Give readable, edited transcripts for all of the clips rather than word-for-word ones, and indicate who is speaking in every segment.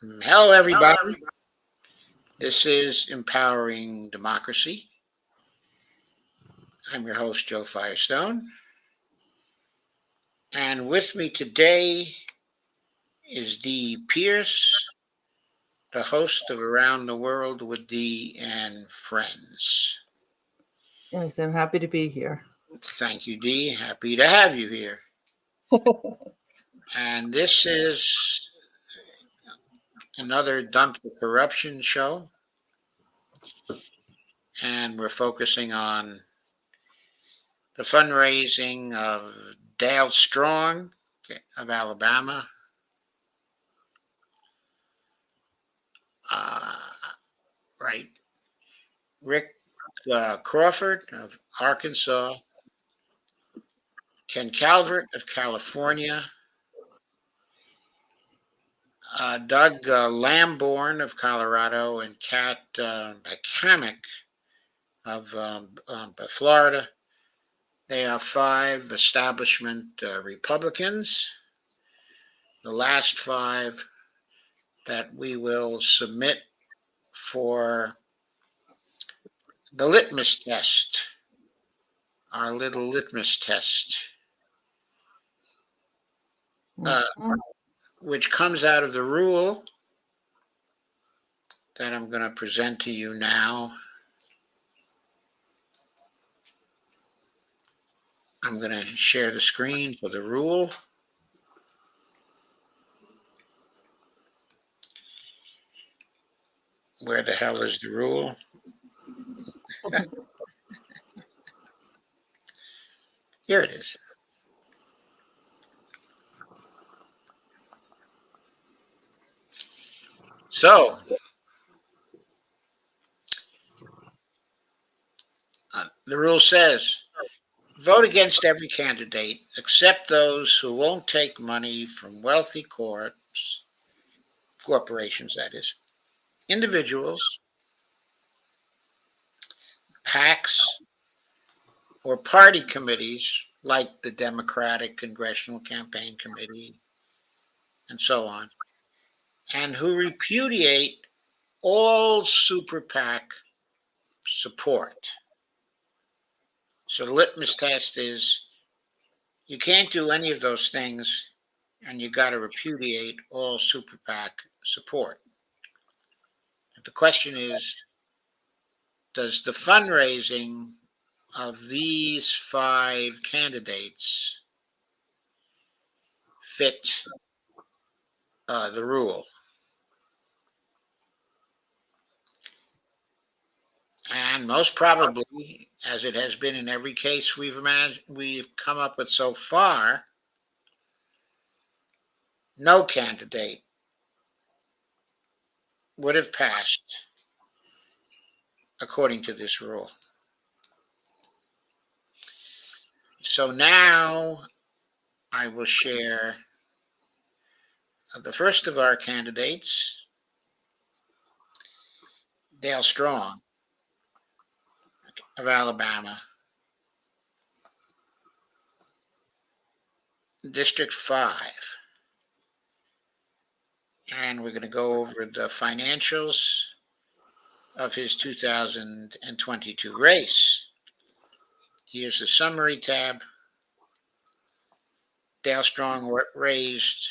Speaker 1: Hello, everybody. This is Empowering Democracy. I'm your host, Joe Firestone. And with me today is Dee Pierce, the host of Around the World with Dee and Friends.
Speaker 2: Yes, I'm happy to be here.
Speaker 1: Thank you, Dee. Happy to have you here. And this is another Dump the Corruption show. And we're focusing on the fundraising of Dale Strong of Alabama, right? Rick Crawford of Arkansas, Ken Calvert of California, Doug Lamborn of Colorado, and Cammack of Florida. They are 5 establishment Republicans. The last 5 that we will submit for the litmus test, our little litmus test, which comes out of the rule that I'm going to present to you now. I'm going to share the screen for the rule. Where the hell is the rule? Here it is. So, the rule says, vote against every candidate except those who won't take money from wealthy corporations, that is, individuals, PACs, or party committees like the Democratic Congressional Campaign Committee and so on, and who repudiate all super PAC support. So the litmus test is you can't do any of those things, and you got to repudiate all super PAC support. The question is, does the fundraising of these 5 candidates fit the rule? And most probably, as it has been in every case we've come up with so far, no candidate would have passed according to this rule. So now I will share the first of our candidates, Dale Strong of Alabama, District 5. And we're going to go over the financials of his 2022 race. Here's the summary tab. Dale Strong raised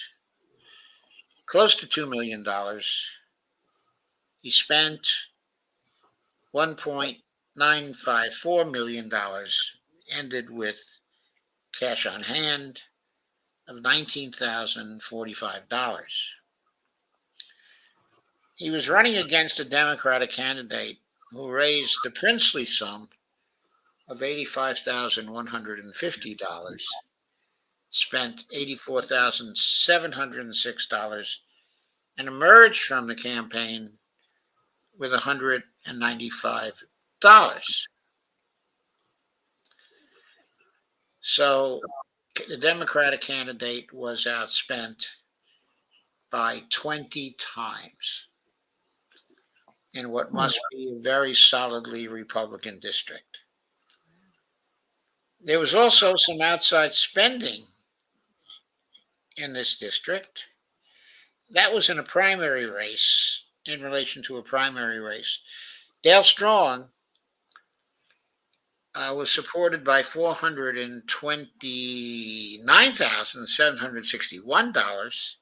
Speaker 1: close to $2 million. He spent $1.954 million, ended with cash on hand of $19,045. He was running against a Democratic candidate who raised the princely sum of $85,150, spent $84,706, and emerged from the campaign with $195. So the Democratic candidate was outspent by 20 times in what must be a very solidly Republican district. There was also some outside spending in this district. that was in a primary race, in relation to a primary race. Dale Strong was supported by $429,761,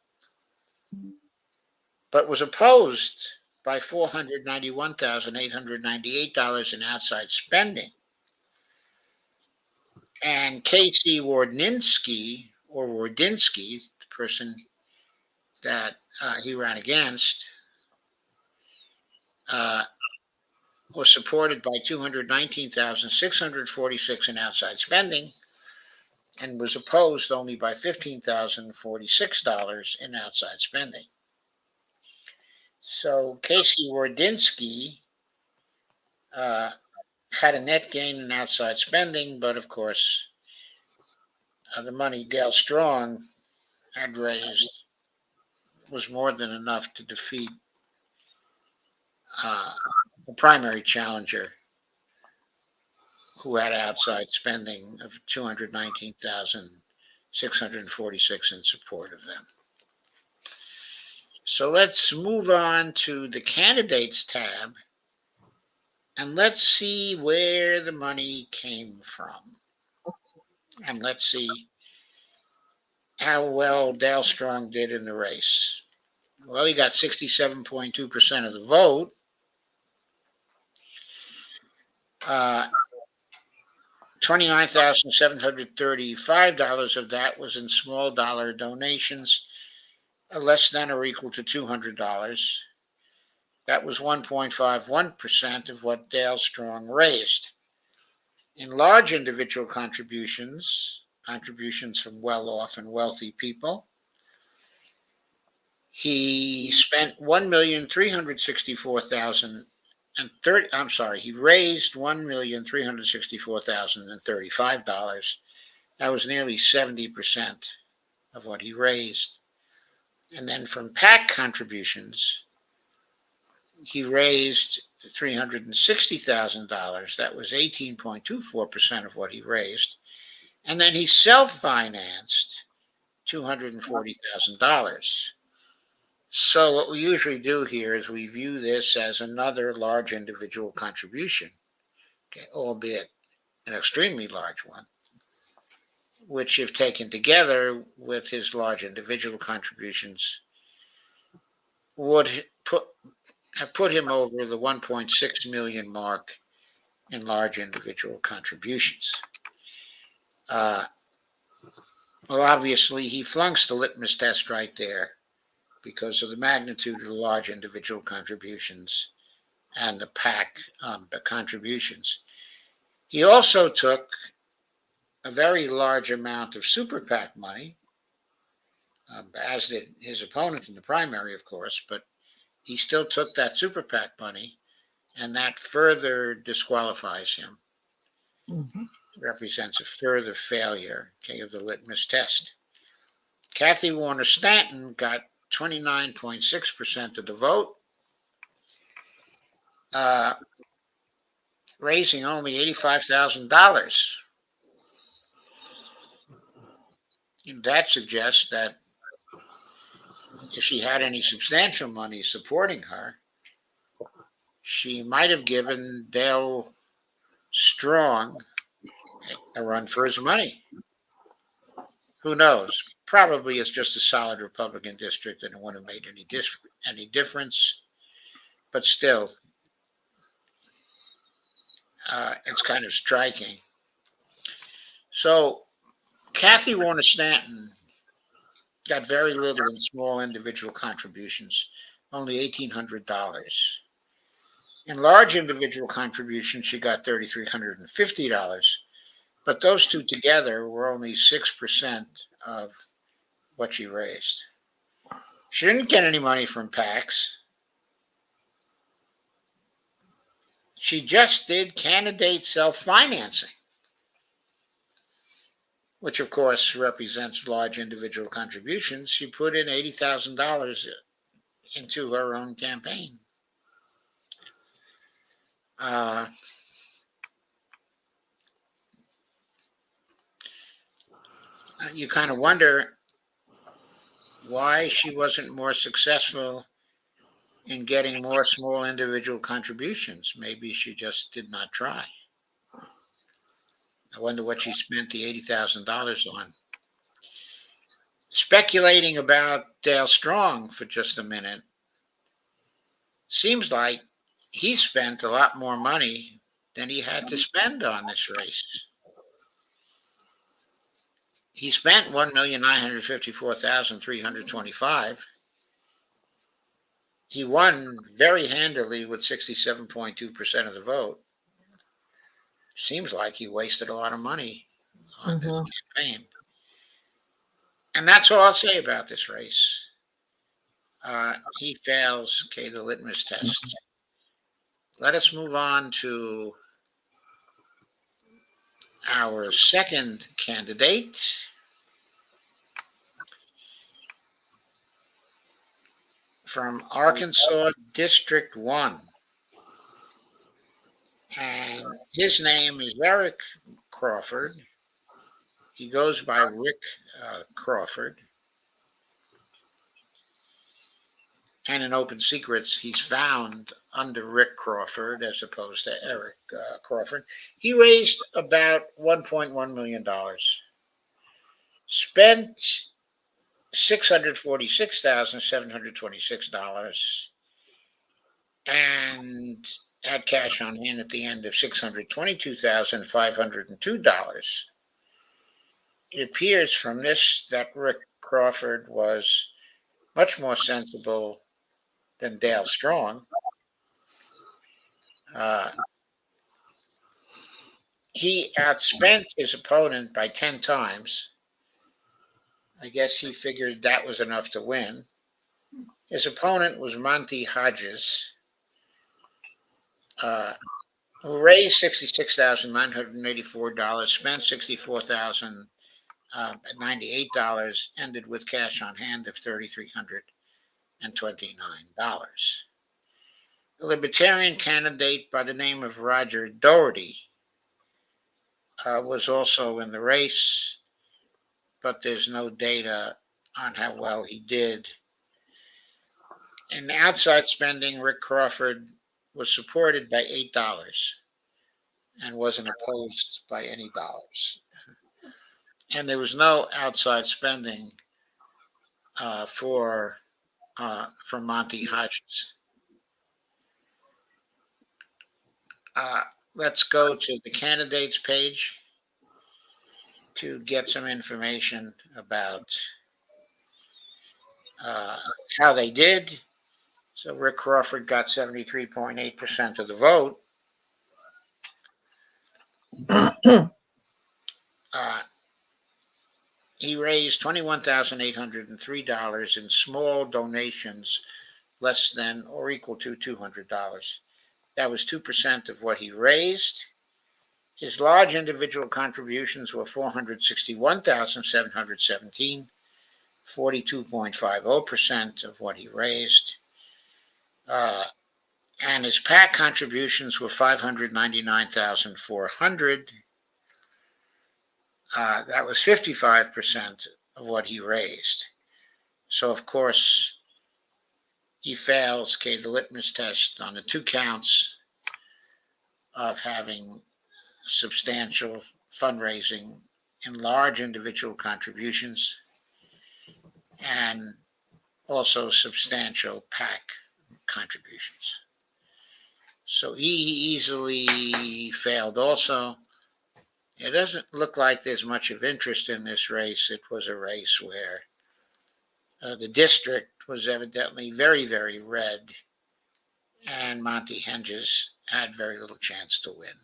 Speaker 1: but was opposed by $491,898 in outside spending. And Casey Wardynski, the person that he ran against, was supported by $219,646 in outside spending, and was opposed only by $15,046 in outside spending. So Casey Wardynski had a net gain in outside spending, but of course, the money Dale Strong had raised was more than enough to defeat the primary challenger, who had outside spending of $219,646 in support of them. So let's move on to the candidates tab, and let's see where the money came from. And let's see how well Dale Strong did in the race. Well, he got 67.2% of the vote. $29,735 of that was in small dollar donations, less than or equal to $200. That was 1.51% of what Dale Strong raised. In large individual contributions from well-off and wealthy people, he spent $1,364,030. He raised $1,364,035. That was nearly 70% of what he raised. And then from PAC contributions, he raised $360,000. That was 18.24% of what he raised. And then he self-financed $240,000. So what we usually do here is we view this as another large individual contribution, okay, albeit an extremely large one, which, if taken together with his large individual contributions, would have put him over the 1.6 million mark in large individual contributions. Well, obviously, he flunks the litmus test right there because of the magnitude of the large individual contributions and the PAC contributions. He also took a very large amount of super PAC money, as did his opponent in the primary, of course, but he still took that super PAC money, and that further disqualifies him.
Speaker 2: Mm-hmm.
Speaker 1: Represents a further failure, okay, of the litmus test. Kathy Warner Stanton got 29.6% of the vote, raising only $85,000. That suggests that if she had any substantial money supporting her, she might have given Dale Strong a run for his money. Who knows? Probably it's just a solid Republican district and it wouldn't have made any difference. But still, it's kind of striking. So Kathy Warner Stanton got very little in small individual contributions, only $1,800. In large individual contributions, she got $3,350, but those two together were only 6% of what she raised. She didn't get any money from PACs. She just did candidate self-financing, which of course represents large individual contributions. She put in $80,000 into her own campaign. You kind of wonder why she wasn't more successful in getting more small individual contributions. Maybe she just did not try. I wonder what she spent the $80,000 on. Speculating about Dale Strong for just a minute, seems like he spent a lot more money than he had to spend on this race. He spent $1,954,325. He won very handily with 67.2% of the vote. Seems like he wasted a lot of money on this campaign. And that's all I'll say about this race. He fails, the litmus test. Let us move on to our second candidate. From Arkansas District 1. And his name is Eric Crawford. He goes by Rick Crawford. And in Open Secrets, he's found under Rick Crawford as opposed to Eric Crawford. He raised about $1.1 million. Spent $646,726. And had cash on hand at the end of $622,502. It appears from this that Rick Crawford was much more sensible than Dale Strong. He outspent his opponent by 10 times. I guess he figured that was enough to win. His opponent was Monty Hodges, who raised $66,984, spent $64,098, ended with cash on hand of $3,329. The Libertarian candidate by the name of Roger Doherty was also in the race, but there's no data on how well he did. In outside spending, Rick Crawford was supported by $8 and wasn't opposed by any dollars. And there was no outside spending for Monty Hodges. Let's go to the candidates page to get some information about how they did. So Rick Crawford got 73.8% of the vote. He raised $21,803 in small donations less than or equal to $200. That was 2% of what he raised. His large individual contributions were $461,717, 42.50% of what he raised. And his PAC contributions were $599,400. That was 55% of what he raised. So, of course, he fails, the litmus test on the two counts of having substantial fundraising in large individual contributions and also substantial PAC contributions. So he easily failed also. It doesn't look like there's much of interest in this race. It was a race where the district was evidently very, very red, and Monty Hedges had very little chance to win.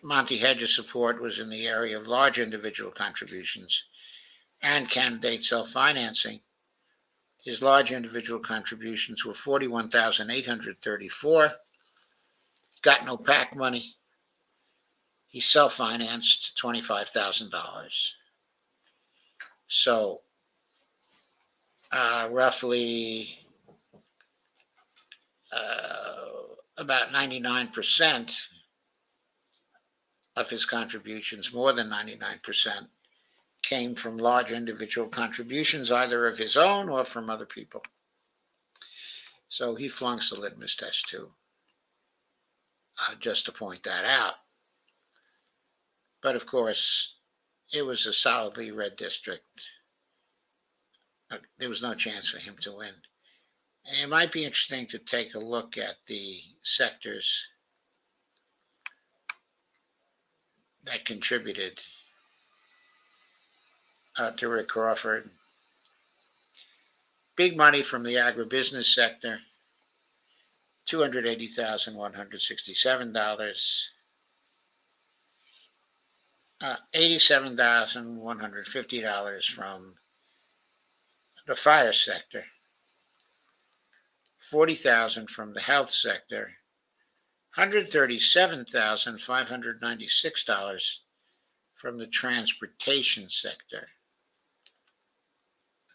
Speaker 1: Monty Hedges' support was in the area of large individual contributions and candidate self-financing. His large individual contributions were $41,834. Got no PAC money. He self-financed $25,000. So roughly about 99% of his contributions, more than 99%, came from large individual contributions, either of his own or from other people. So he flunks the litmus test too, just to point that out. But of course, it was a solidly red district. There was no chance for him to win. And it might be interesting to take a look at the sectors that contributed to Rick Crawford. Big money from the agribusiness sector, $280,167. $87,150 from the fire sector, $40,000 from the health sector, $137,596 from the transportation sector.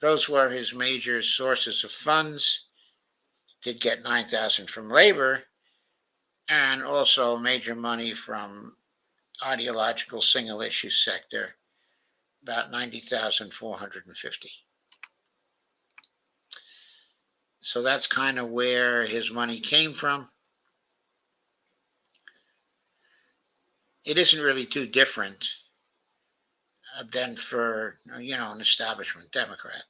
Speaker 1: Those were his major sources of funds. Did get $9,000 from labor, and also major money from ideological single issue sector, about $90,450. So that's kind of where his money came from. It isn't really too different than for, an establishment Democrat.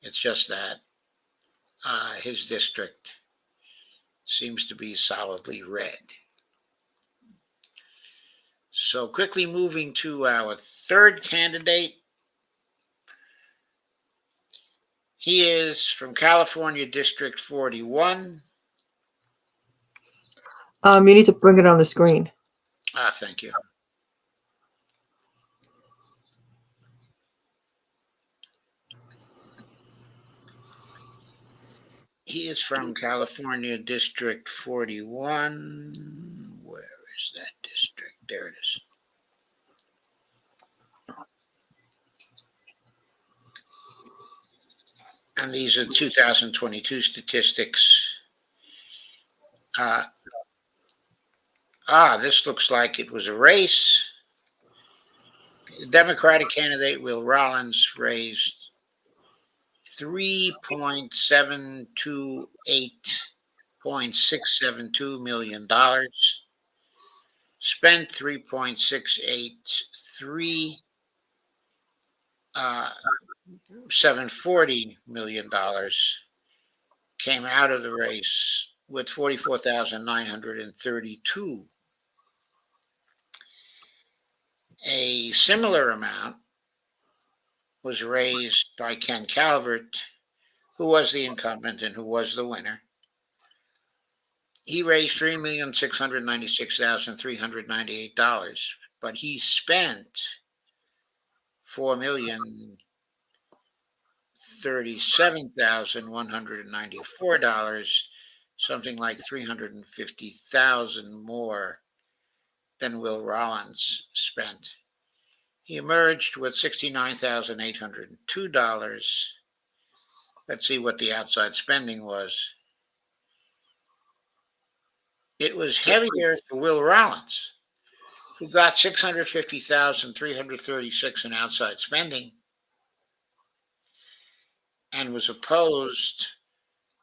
Speaker 1: It's just that his district seems to be solidly red. So quickly moving to our third candidate. He is from California District 41.
Speaker 2: You need to bring it on the screen.
Speaker 1: Thank you. He is from California District 41. Where is that district? There it is. And these are 2022 statistics. This looks like it was a race. The Democratic candidate Will Rollins raised $3.728.672 million, spent $3.683 million, came out of the race with 44,932. A similar amount was raised by Ken Calvert, who was the incumbent and who was the winner. He raised $3,696,398, but he spent $4,037,194, something like $350,000 more than Will Rollins spent. He emerged with $69,802. Let's see what the outside spending was. It was heavier for Will Rollins, who got $650,336 in outside spending and was opposed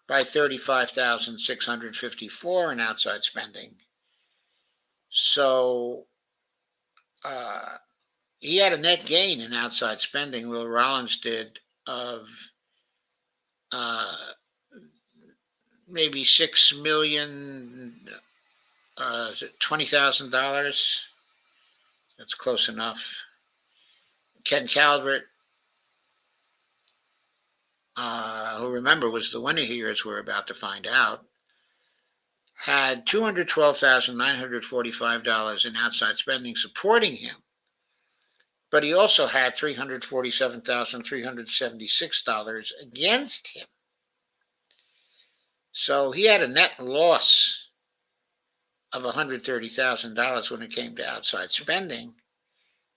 Speaker 1: by $35,654 in outside spending. So he had a net gain in outside spending. Will Rollins did of maybe $6 million, $20,000. That's close enough. Ken Calvert, who remember was the winner here, as we're about to find out, had $212,945 in outside spending supporting him. But he also had $347,376 against him. So he had a net loss of $130,000 when it came to outside spending,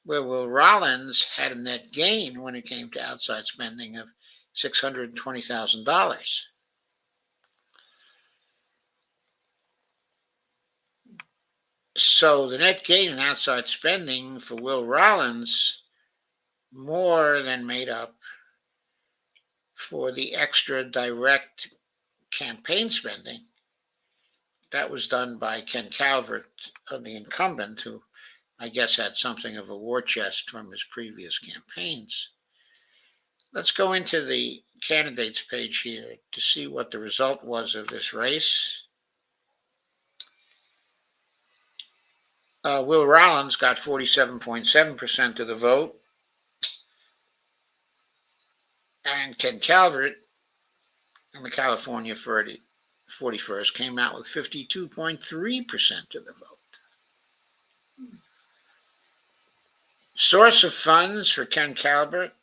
Speaker 1: where Will Rollins had a net gain when it came to outside spending of $620,000. So the net gain in outside spending for Will Rollins more than made up for the extra direct campaign spending that was done by Ken Calvert, the incumbent, who I guess had something of a war chest from his previous campaigns. Let's go into the candidates page here to see what the result was of this race. Will Rollins got 47.7% of the vote, and Ken Calvert in the California 41st came out with 52.3% of the vote. Source of funds for Ken Calvert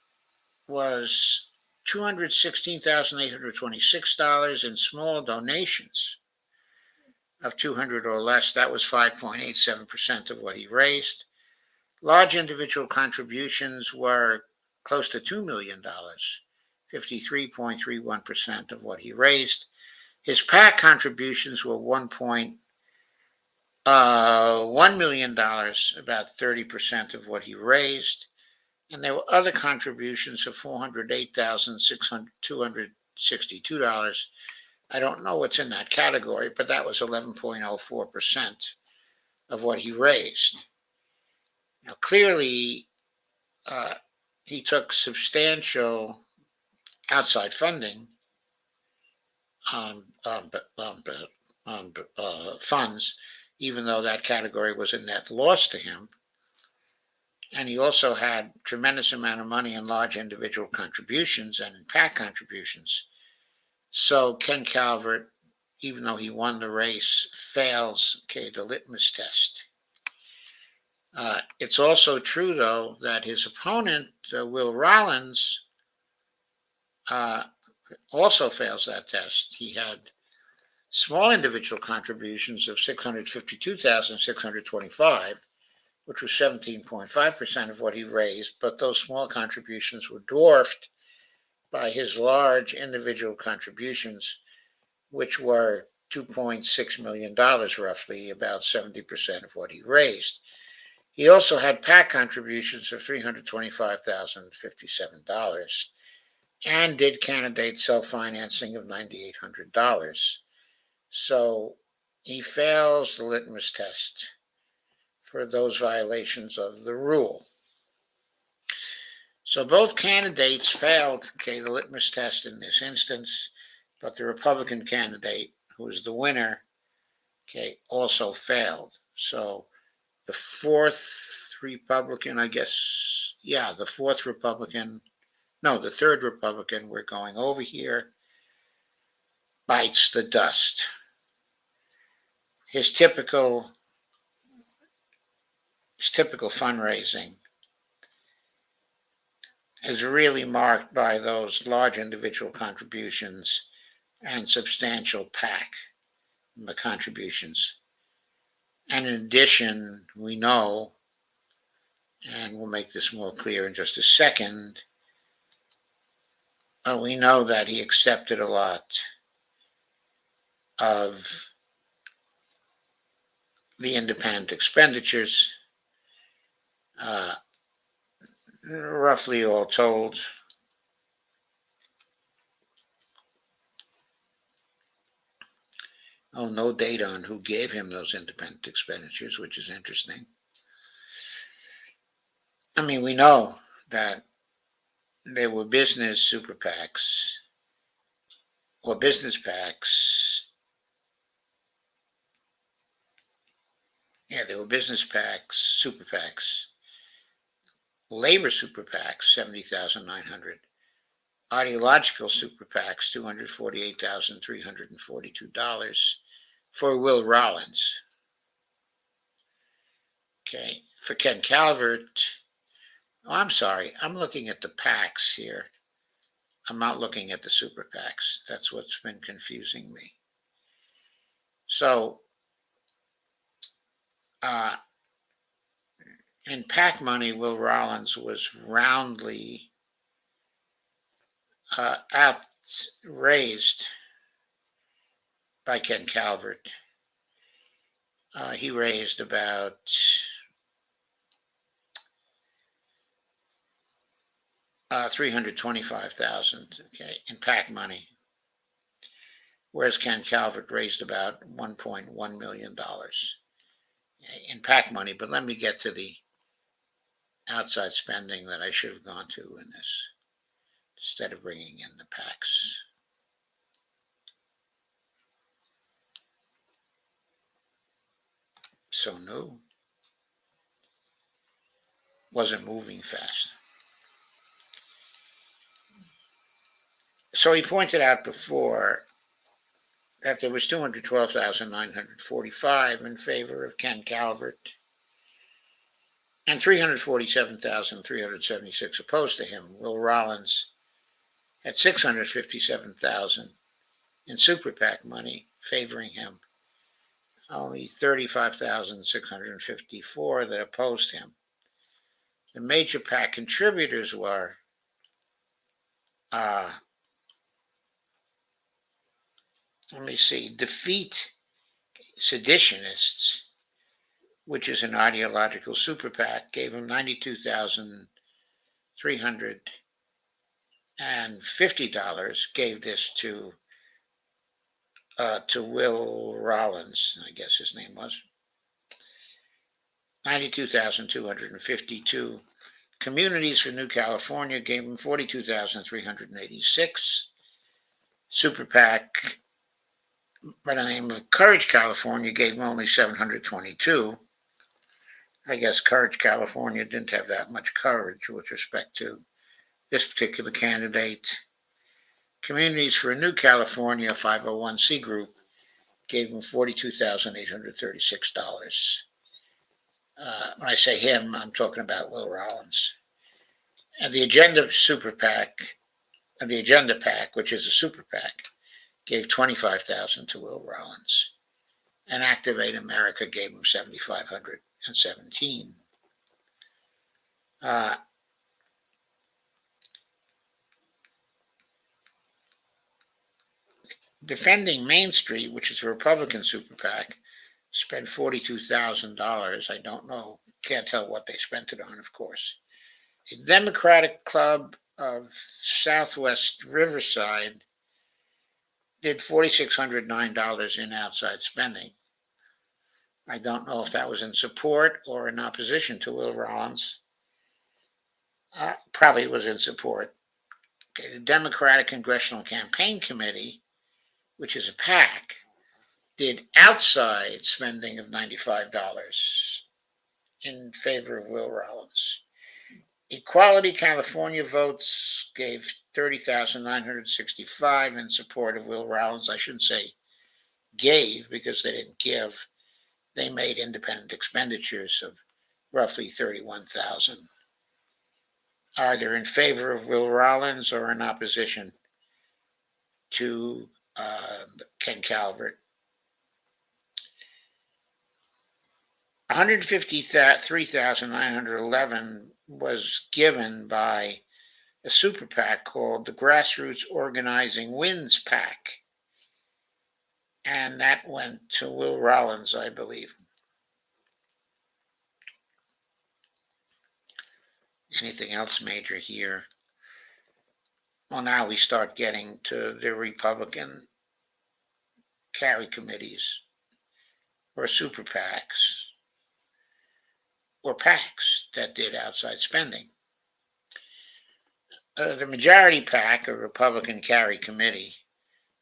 Speaker 1: was $216,826 in small donations of $200 or less. That was 5.87% of what he raised. Large individual contributions were close to $2 million, 53.31% of what he raised. His PAC contributions were $1.1 million, about 30% of what he raised. And there were other contributions of $408,262. I don't know what's in that category, but that was 11.04% of what he raised. Now, clearly, he took substantial outside funding funds, even though that category was a net loss to him. And he also had a tremendous amount of money in large individual contributions and in PAC contributions. So Ken Calvert, even though he won the race, fails the litmus test. It's also true, though, that his opponent, Will Rollins, also fails that test. He had small individual contributions of $652,625, which was 17.5% of what he raised, but those small contributions were dwarfed by his large individual contributions, which were $2.6 million, roughly, about 70% of what he raised. He also had PAC contributions of $325,057 and did candidate self-financing of $9,800. So he fails the litmus test for those violations of the rule. So both candidates failed the litmus test in this instance, but the Republican candidate, who was the winner, also failed. So the fourth Republican, the third Republican we're going over here, bites the dust. His typical fundraising is really marked by those large individual contributions and substantial PAC in the contributions. And in addition, we know, and we'll make this more clear in just a second, we know that he accepted a lot of the independent expenditures, roughly all told, no data on who gave him those independent expenditures, which is interesting. I mean, we know that there were business super PACs or business PACs. There were business PACs, super PACs, labor super PACs, 70,900, ideological super PACs, $248,342 for Will Rollins. For Ken Calvert, I'm sorry, I'm looking at the PACs here. I'm not looking at the super PACs. That's what's been confusing me. So, in PAC money, Will Rollins was roundly outraised by Ken Calvert. He raised about $325,000, okay, in PAC money, whereas Ken Calvert raised about $1.1 million in PAC money. But let me get to the outside spending that I should have gone to in this, instead of bringing in the PACs. So no, wasn't moving fast. So he pointed out before that there was 212,945 in favor of Ken Calvert and 347,376 opposed to him. Will Rollins had 657,000 in super PAC money favoring him, only 35,654 that opposed him. The major PAC contributors were Defeat Seditionists, which is an ideological super PAC, gave him $92,350. Gave this to Will Rollins, I guess his name was. 92,252. Communities for New California gave him 42,386. Super PAC by the name of Courage California gave him only 722. I guess Courage California didn't have that much courage with respect to this particular candidate. Communities for a New California 501c group gave him $42,836. When I say him, I'm talking about Will Rollins. And the Agenda Super PAC, the Agenda PAC, which is a super PAC, gave $25,000 to Will Rollins. And Activate America gave him $7,517. Defending Main Street, which is a Republican super PAC, spent $42,000. I don't know, can't tell what they spent it on, of course. A Democratic Club of Southwest Riverside did $4,609 in outside spending. I don't know if that was in support or in opposition to Will Rollins. Probably was in support. Okay, the Democratic Congressional Campaign Committee, which is a PAC, did outside spending of $95 in favor of Will Rollins. Equality California Votes gave $30,965 in support of Will Rollins. I shouldn't say gave, because they didn't give. They made independent expenditures of roughly $31,000, either in favor of Will Rollins or in opposition to Ken Calvert. 153,911 was given by a super PAC called the Grassroots Organizing Wins PAC. And that went to Will Rollins, I believe. Anything else major here? Well, now we start getting to the Republican carry committees or super PACs or PACs that did outside spending. The majority PAC, or Republican Carry Committee,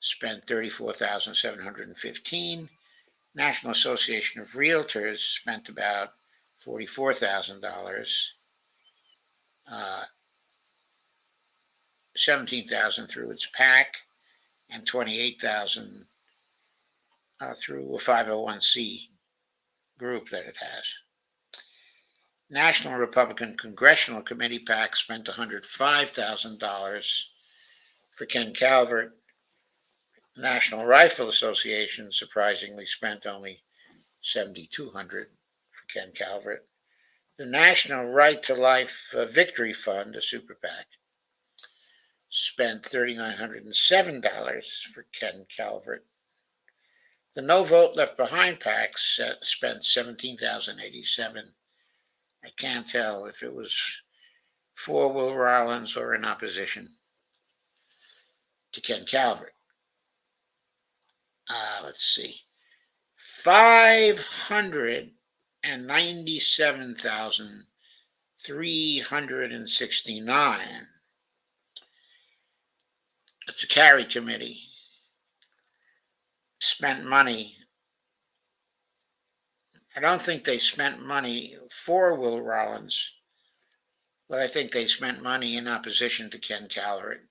Speaker 1: spent $34,715. National Association of Realtors spent about $44,000. $17,000 through its PAC and $28,000 through a 501c group that it has. National Republican Congressional Committee PAC spent $105,000 for Ken Calvert. National Rifle Association surprisingly spent only $7,200 for Ken Calvert. The National Right to Life Victory Fund, a super PAC, spent $3,907 for Ken Calvert. The no vote left behind PAC spent $17,087. I can't tell if it was for Will Rollins or in opposition to Ken Calvert. Let's see. 597,369. The carry committee spent money. I don't think they spent money for Will Rollins, but I think they spent money in opposition to Ken Calvert.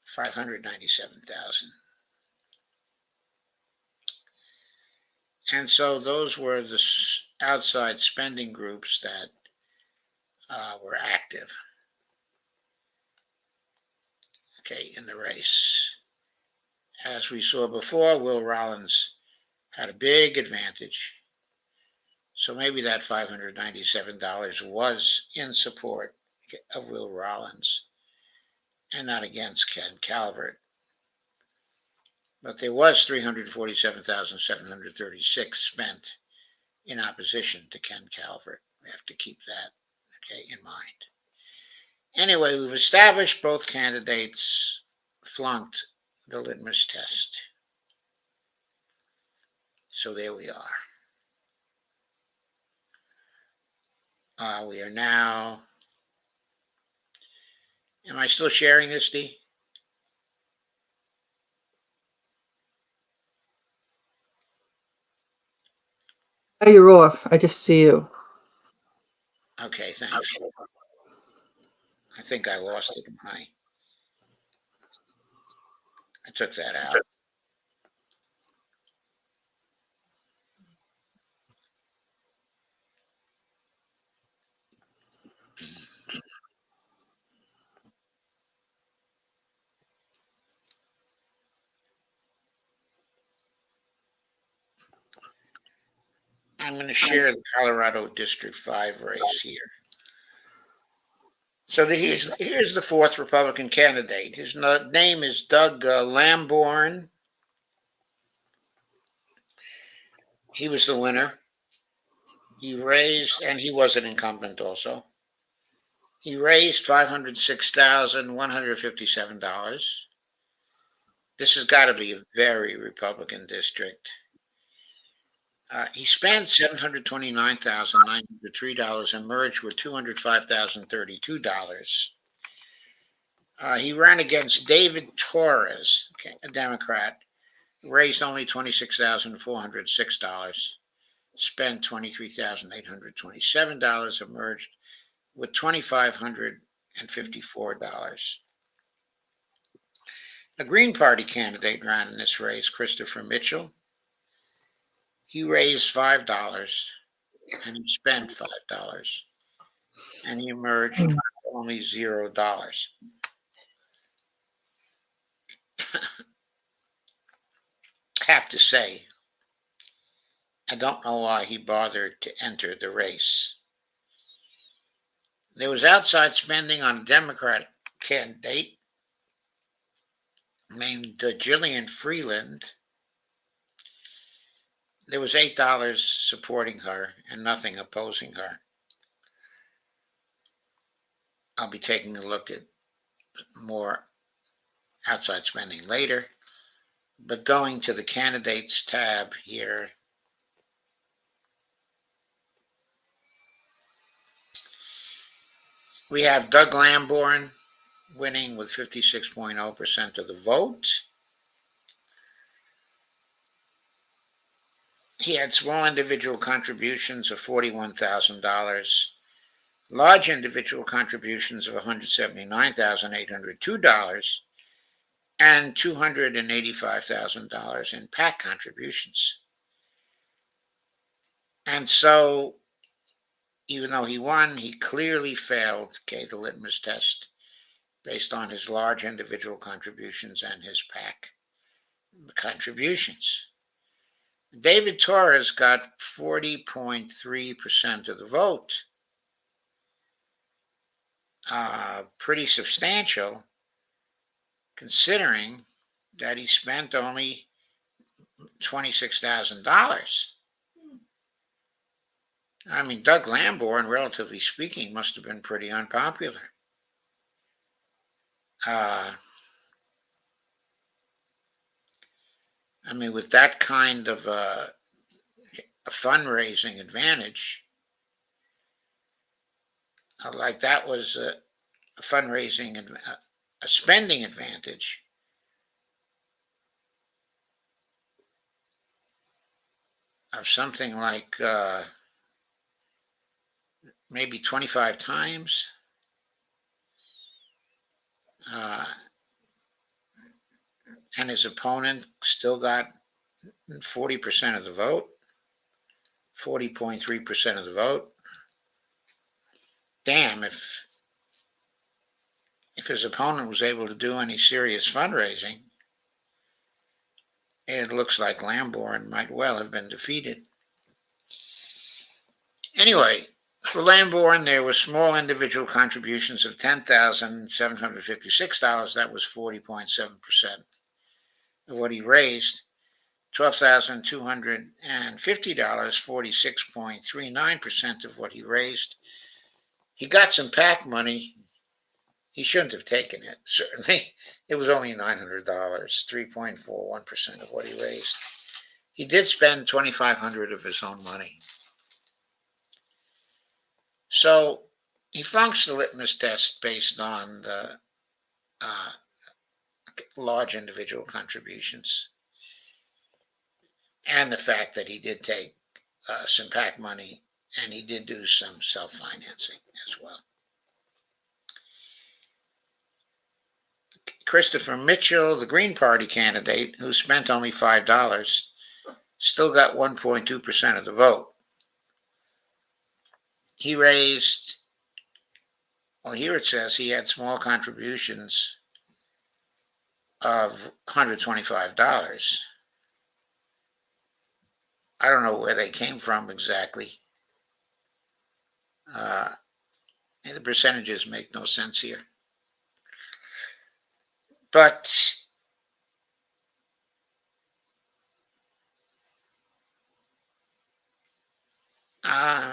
Speaker 1: 597,000. And so those were the outside spending groups that were active, okay, in the race. As we saw before, Will Rollins had a big advantage. So maybe that $597 was in support of Will Rollins and not against Ken Calvert. But there was $347,736 spent in opposition to Ken Calvert. We have to keep that, okay, in mind. Anyway, we've established both candidates flunked the litmus test. So there we are. We are now. Am I still sharing this, Dee?
Speaker 2: Now you're off. I just see you.
Speaker 1: Okay, thanks. I think I lost it when I took that out. I'm going to share the Colorado District 5 race here. So here's the fourth Republican candidate. His name is Doug Lamborn. He was the winner. He raised, and he was an incumbent also. He raised $506,157. This has got to be a very Republican district. He spent $729,903 and merged with $205,032. He ran against David Torres, okay, a Democrat, raised only $26,406, spent $23,827, and merged with $2,554. A Green Party candidate ran in this race, Christopher Mitchell. He raised $5 and he spent $5, and he emerged with only $0. I have to say, I don't know why he bothered to enter the race. There was outside spending on a Democratic candidate named Jillian Freeland. There was $8 supporting her and nothing opposing her. I'll be taking a look at more outside spending later. But going to the candidates tab here, we have Doug Lamborn winning with 56.0% of the vote. He had small individual contributions of $41,000, large individual contributions of $179,802, and $285,000 in PAC contributions. And so, even though he won, he clearly failed, okay, the litmus test based on his large individual contributions and his PAC contributions. David Torres got 40.3% of the vote. Pretty substantial, considering that he spent only $26,000. I mean, Doug Lamborn, relatively speaking, must have been pretty unpopular. I mean, with that kind of a fundraising advantage, like that was a fundraising and a spending advantage of something like maybe 25 times. Uh, and his opponent still got 40% of the vote, 40.3% of the vote. Damn, if his opponent was able to do any serious fundraising, it looks like Lamborn might well have been defeated. Anyway, for Lamborn, there were small individual contributions of $10,756. That was 40.7% of what he raised. $12,250, 46.39% of what he raised. He got some PAC money. He shouldn't have taken it. Certainly, it was only $900, 3.41% of what he raised. He did spend $2,500 of his own money. So he funked the litmus test based on the large individual contributions and the fact that he did take some PAC money and he did do some self-financing as well. Christopher Mitchell, the Green Party candidate, who spent only $5, still got 1.2% of the vote. He raised, well, here it says he had small contributions of $125. I don't know where they came from exactly. The percentages make no sense here. But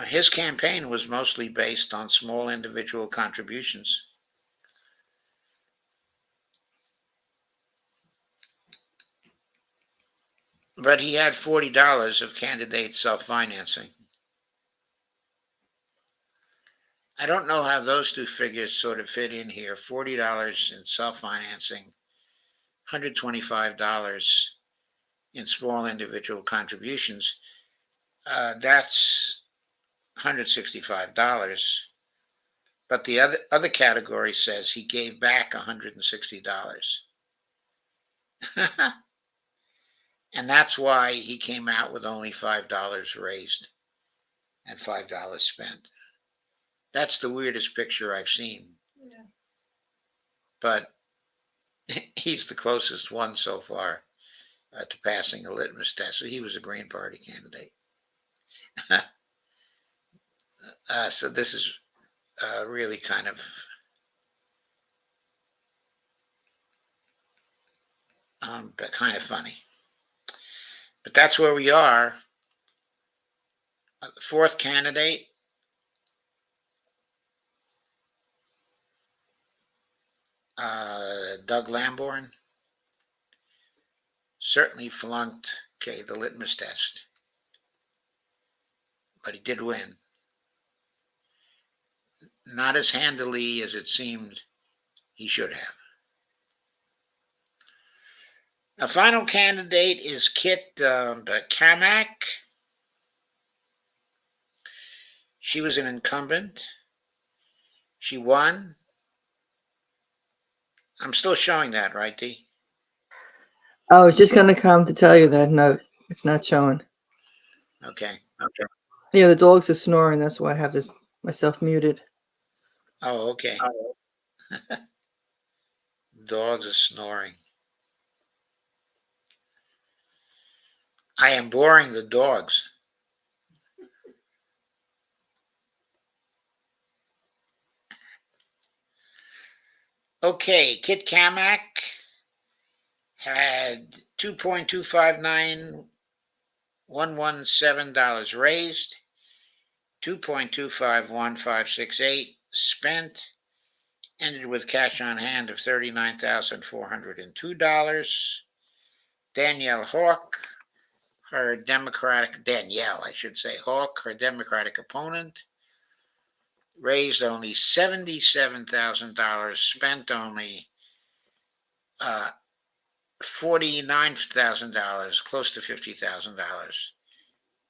Speaker 1: his campaign was mostly based on small individual contributions. But he had $40 of candidate self-financing. I don't know how those two figures sort of fit in here. $40 in self-financing, $125 in small individual contributions. That's $165. But the other category says he gave back $160. And that's why he came out with only $5 raised and $5 spent. That's the weirdest picture I've seen. Yeah. But he's the closest one so far to passing a litmus test. So he was a Green Party candidate. So this is really kind of funny. But that's where we are. The fourth candidate, Doug Lamborn, certainly flunked the litmus test. But he did win. Not as handily as it seemed he should have. A final candidate is Kit Cammack. She was an incumbent. She won. I'm still showing that, right, Dee?
Speaker 2: I was just gonna come to tell you that. No, it's not showing.
Speaker 1: Okay.
Speaker 2: Yeah, the dogs are snoring. That's why I have this myself muted.
Speaker 1: Oh, okay. Dogs are snoring. I am boring the dogs. Okay, Kit Cammack had $2.259117 raised, 2.251568 spent, ended with cash on hand of $39,402. Danielle Hawk, her Danielle, I should say, Hawk, her Democratic opponent, raised only $77,000, spent only $49,000, close to $50,000,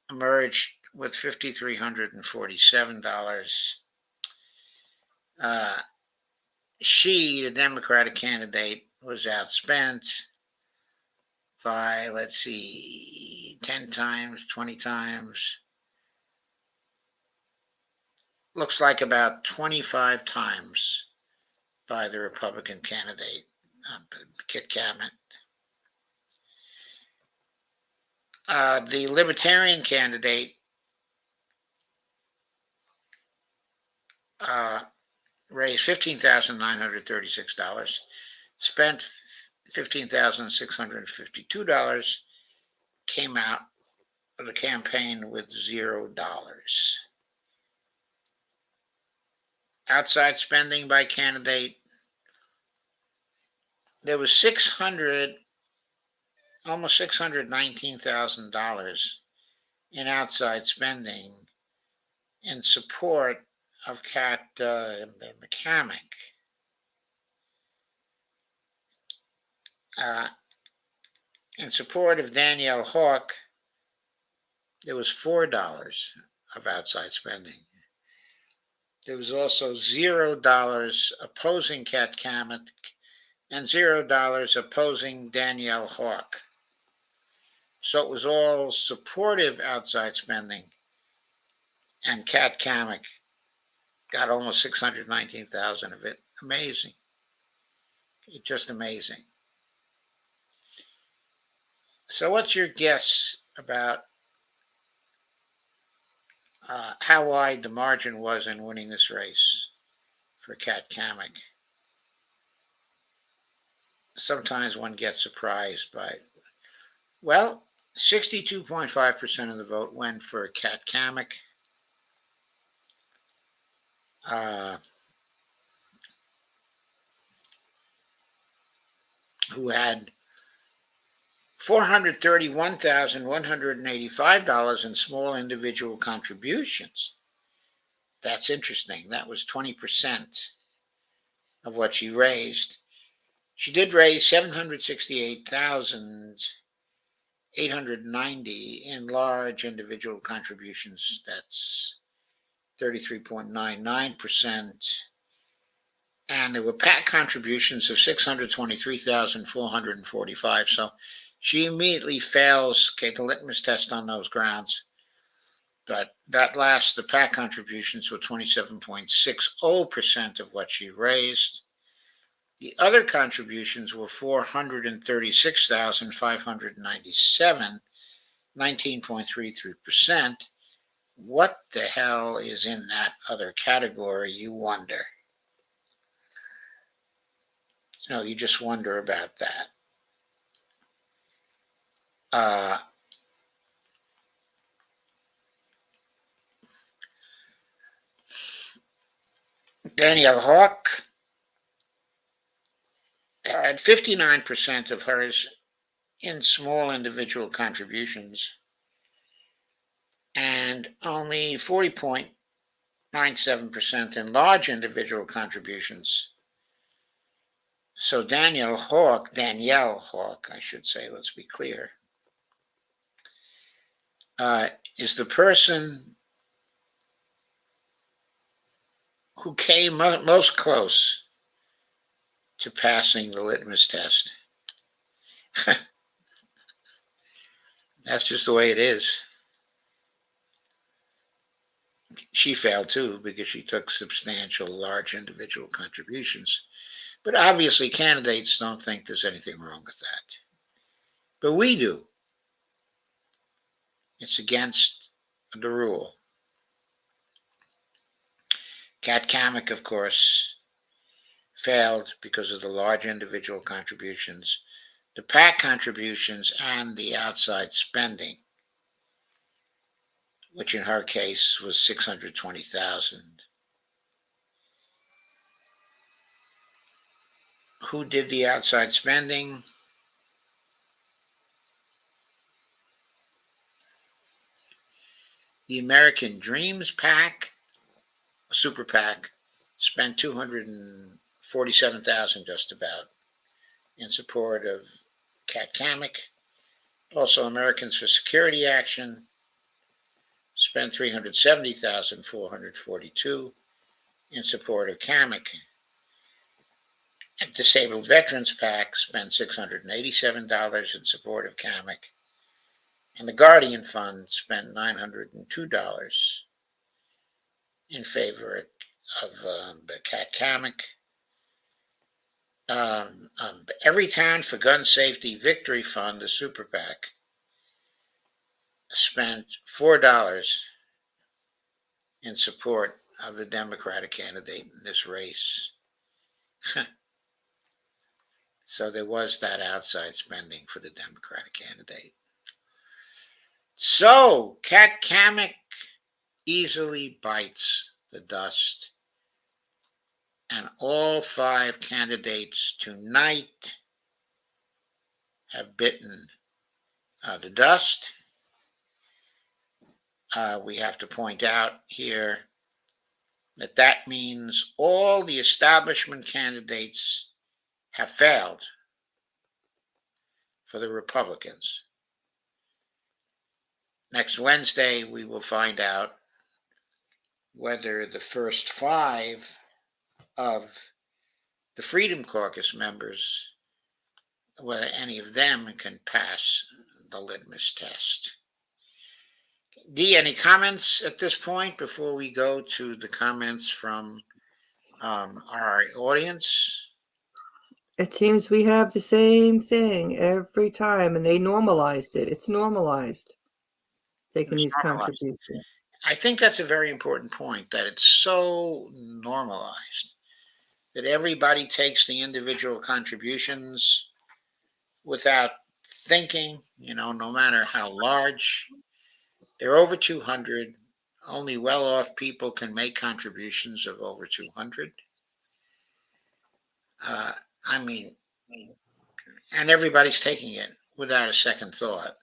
Speaker 1: emerged with $5,347. She, the Democratic candidate, was outspent by, 10 times, 20 times. Looks like about 25 times by the Republican candidate, Kit Cammack. The Libertarian candidate raised $15,936, spent $15,652, came out of the campaign with $0. Outside spending by candidate, there was almost $619,000 in outside spending in support of Cammack. In support of Danielle Hawk, there was $4 of outside spending. There was also $0 opposing Cammack and $0 opposing Danielle Hawk. So it was all supportive outside spending, and Cammack got almost $619,000 of it. Amazing. Just amazing. So what's your guess about how wide the margin was in winning this race for Cammack? Sometimes one gets surprised by, 62.5% of the vote went for Cammack. Who had $431,185 in small individual contributions. That's interesting. That was 20% of what she raised. She did raise $768,890 in large individual contributions. That's 33.99%. And there were PAC contributions of $623,445. So she immediately fails the litmus test on those grounds. But the PAC contributions were 27.60% of what she raised. The other contributions were $436,597, 19.33%. What the hell is in that other category, you wonder? You just wonder about that. Danielle Hawk had 59% of hers in small individual contributions and only 40.97% in large individual contributions. So Danielle Hawk, I should say, let's be clear, is the person who came most close to passing the litmus test. That's just the way it is. She failed too because she took substantial large individual contributions. But obviously candidates don't think there's anything wrong with that. But we do. It's against the rule. Cammack, of course, failed because of the large individual contributions, the PAC contributions and the outside spending, which in her case was $620,000. Who did the outside spending? The American Dreams PAC, Super PAC, spent $247,000 just about in support of Cammack. Also, Americans for Security Action spent $370,442 in support of Cammack. Disabled Veterans PAC spent $687 in support of Cammack. And the Guardian Fund spent $902 in favor of the Cammack. Everytown for Gun Safety Victory Fund, the Super PAC, spent $4 in support of the Democratic candidate in this race. So there was that outside spending for the Democratic candidate. So Cammack easily bites the dust, and all 5 candidates tonight have bitten the dust. We have to point out here that means all the establishment candidates have failed for the Republicans. Next Wednesday, we will find out whether the first 5 of the Freedom Caucus members, whether any of them can pass the litmus test. Dee, any comments at this point before we go to the comments from our audience?
Speaker 2: It seems we have the same thing every time, and they normalized it. It's normalized, taking these contributions.
Speaker 1: I think that's a very important point, that it's so normalized that everybody takes the individual contributions without thinking, no matter how large. They're over 200. Only well-off people can make contributions of over 200. And everybody's taking it without a second thought.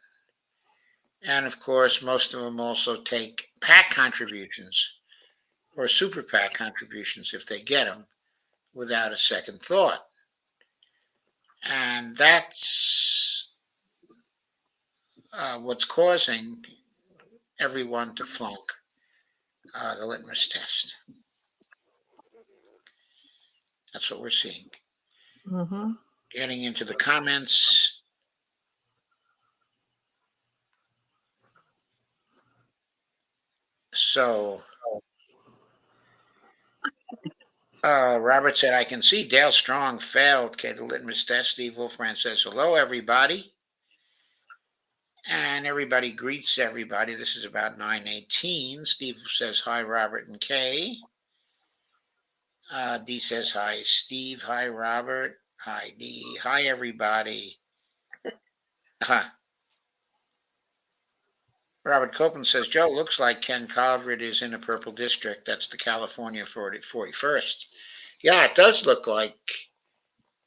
Speaker 1: And of course, most of them also take PAC contributions or Super PAC contributions if they get them without a second thought. And that's what's causing everyone to flunk the litmus test. That's what we're seeing.
Speaker 2: Mm-hmm.
Speaker 1: Getting into the comments. So, Robert said, I can see Dale Strong failed. Okay, the litmus test. Steve Wolfman says, hello, everybody. And everybody greets everybody. This is about 9:18. Steve says, hi, Robert and Kay. Dee says, hi, Steve. Hi, Robert. Hi, Dee. Hi, everybody. Robert Copeland says, Joe, looks like Ken Calvert is in a purple district. That's the California 41st. Yeah, it does look like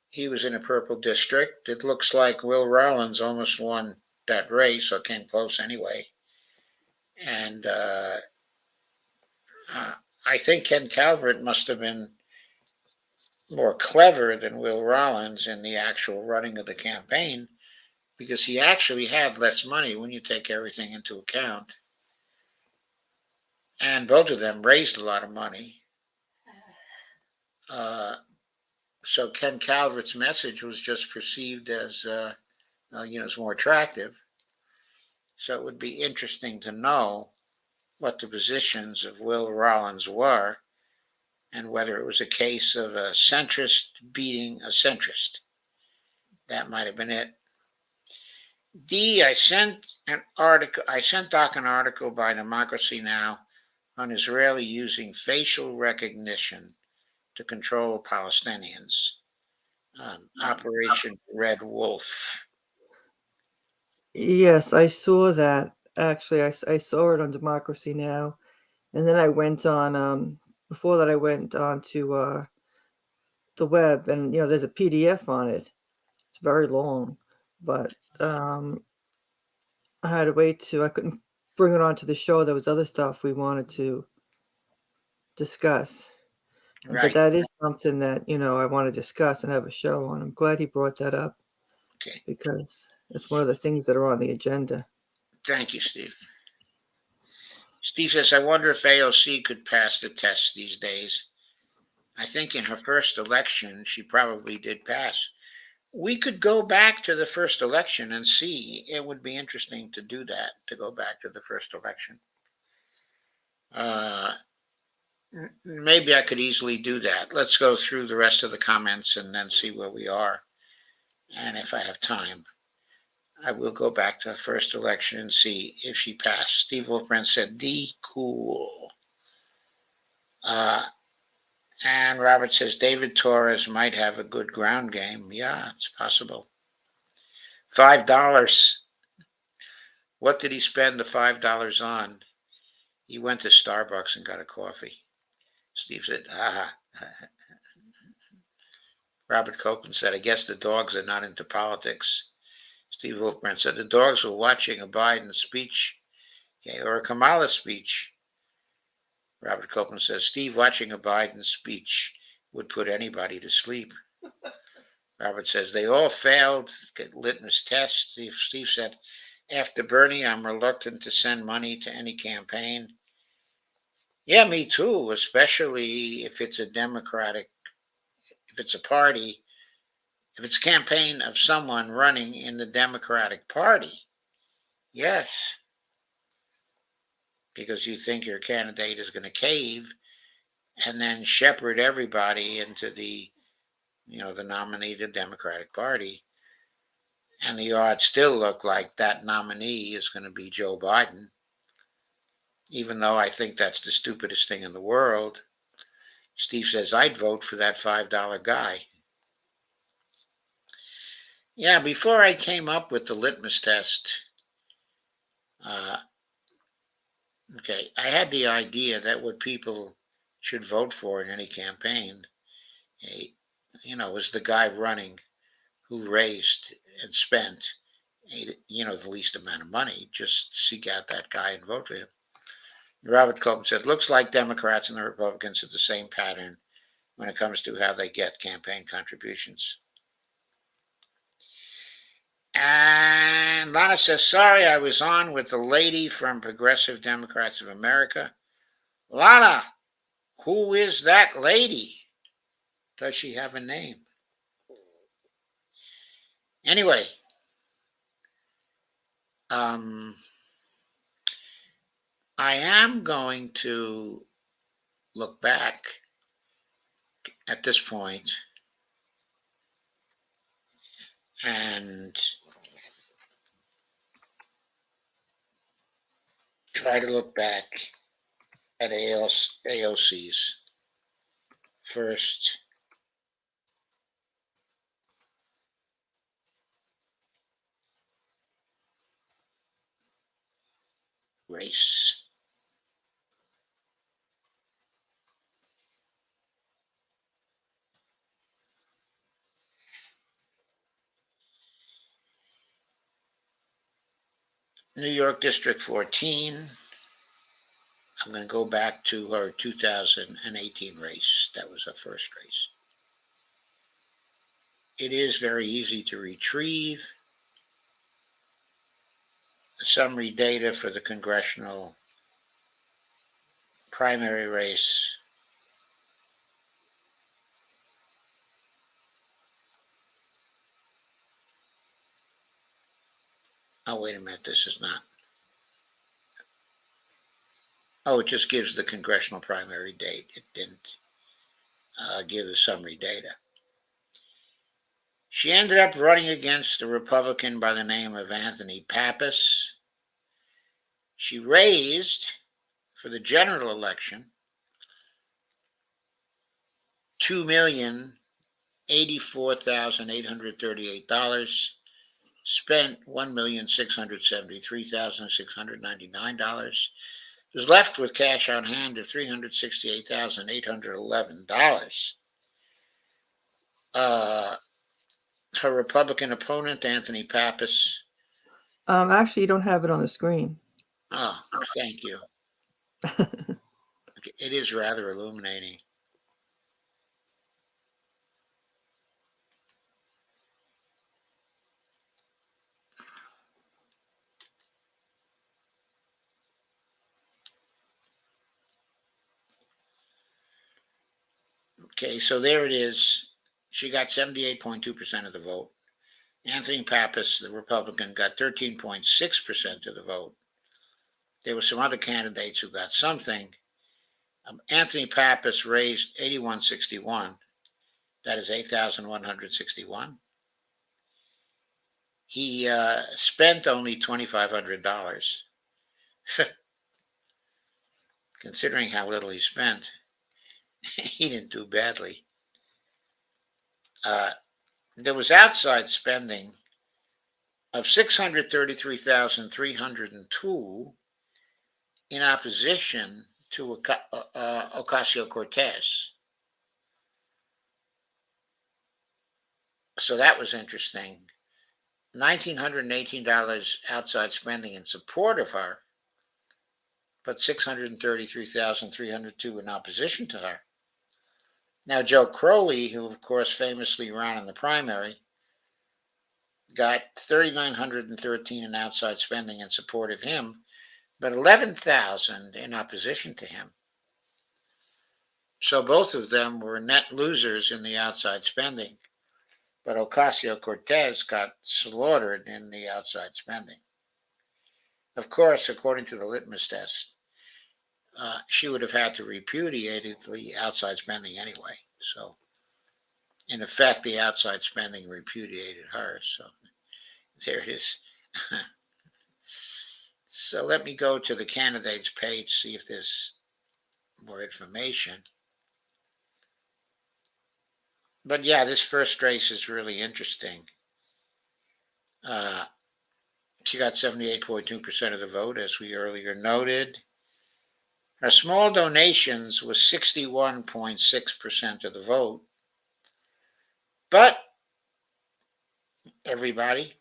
Speaker 1: he was in a purple district. It looks like Will Rollins almost won that race, or came close anyway. And I think Ken Calvert must have been more clever than Will Rollins in the actual running of the campaign, because he actually had less money when you take everything into account. And both of them raised a lot of money. So Ken Calvert's message was just perceived as, as more attractive. So it would be interesting to know what the positions of Will Rollins were, and whether it was a case of a centrist beating a centrist. That might have been it. D, I sent Doc an article by Democracy Now! On Israeli using facial recognition to control Palestinians. Operation Red Wolf.
Speaker 2: Yes, I saw that. Actually, I saw it on Democracy Now! And then I went on, before that, I went on to the web, and there's a PDF on it. It's very long, but I had to wait I couldn't bring it onto the show. There was other stuff we wanted to discuss. But
Speaker 1: Right.
Speaker 2: that is something that, I want to discuss and have a show on. I'm glad he brought that up
Speaker 1: Okay.
Speaker 2: because it's one of the things that are on the agenda.
Speaker 1: Thank you, Steve. Steve says, I wonder if AOC could pass the test these days. I think in her first election, she probably did pass. We could go back to the first election and see. It would be interesting to do that, to go back to the first election. Uh, Maybe I could easily do that. Let's go through the rest of the comments and then see where we are. And if I have time, I will go back to the first election and see if she passed. Steve Wolfbrand said D, cool. And Robert says David Torres might have a good ground game. Yeah, it's possible. $5. What did he spend the $5 on? He went to Starbucks and got a coffee. Steve said, ah. Robert Copeland said, I guess the dogs are not into politics. Steve Wolfbrand said, the dogs were watching a Biden speech, okay, or a Kamala speech. Robert Copeland says, Steve, watching a Biden speech would put anybody to sleep. Robert says, they all failed litmus tests. Steve said, after Bernie, I'm reluctant to send money to any campaign. Yeah, me too, especially if it's a Democratic, if it's a party, if it's a campaign of someone running in the Democratic Party. Yes, because you think your candidate is going to cave and then shepherd everybody into the nominee of the Democratic Party. And the odds still look like that nominee is going to be Joe Biden, even though I think that's the stupidest thing in the world. Steve says, I'd vote for that $5 guy. Yeah, before I came up with the litmus test, okay, I had the idea that what people should vote for in any campaign, was the guy running who raised and spent, the least amount of money. Just seek out that guy and vote for him. Robert Copeland says, looks like Democrats and the Republicans have the same pattern when it comes to how they get campaign contributions. And Lana says, sorry, I was on with the lady from Progressive Democrats of America. Lana, who is that lady? Does she have a name? Anyway, I am going to look back at this point and try to look back at AOC's first race. New York District 14. I'm going to go back to her 2018 race. That was her first race. It is very easy to retrieve the summary data for the congressional primary race. Oh, wait a minute. This is not. Oh, it just gives the congressional primary date. It didn't give the summary data. She ended up running against a Republican by the name of Anthony Pappas. She raised, for the general election, $84,838. Spent $1,673,699. Was left with cash on hand of $368,811. Her Republican opponent, Anthony Pappas.
Speaker 2: Actually, you don't have it on the screen.
Speaker 1: Oh, thank you. It is rather illuminating. Okay, so there it is. She got 78.2% of the vote. Anthony Pappas, the Republican, got 13.6% of the vote. There were some other candidates who got something. Anthony Pappas raised 8161. That is 8,161. He spent only $2,500. Considering how little he spent, he didn't do badly. There was outside spending of $633,302 in opposition to Ocasio-Cortez. So that was interesting. $1,918 outside spending in support of her, but $633,302 in opposition to her. Now, Joe Crowley, who of course famously ran in the primary, got $3,913 in outside spending in support of him, but $11,000 in opposition to him. So both of them were net losers in the outside spending, but Ocasio-Cortez got slaughtered in the outside spending. Of course, according to the litmus test, she would have had to repudiate the outside spending anyway. So, in effect, the outside spending repudiated her. So, there it is. So, let me go to the candidates page, see if there's more information. But yeah, this first race is really interesting. She got 78.2% of the vote, as we earlier noted. Her small donations was 61.6% of the vote. But, everybody,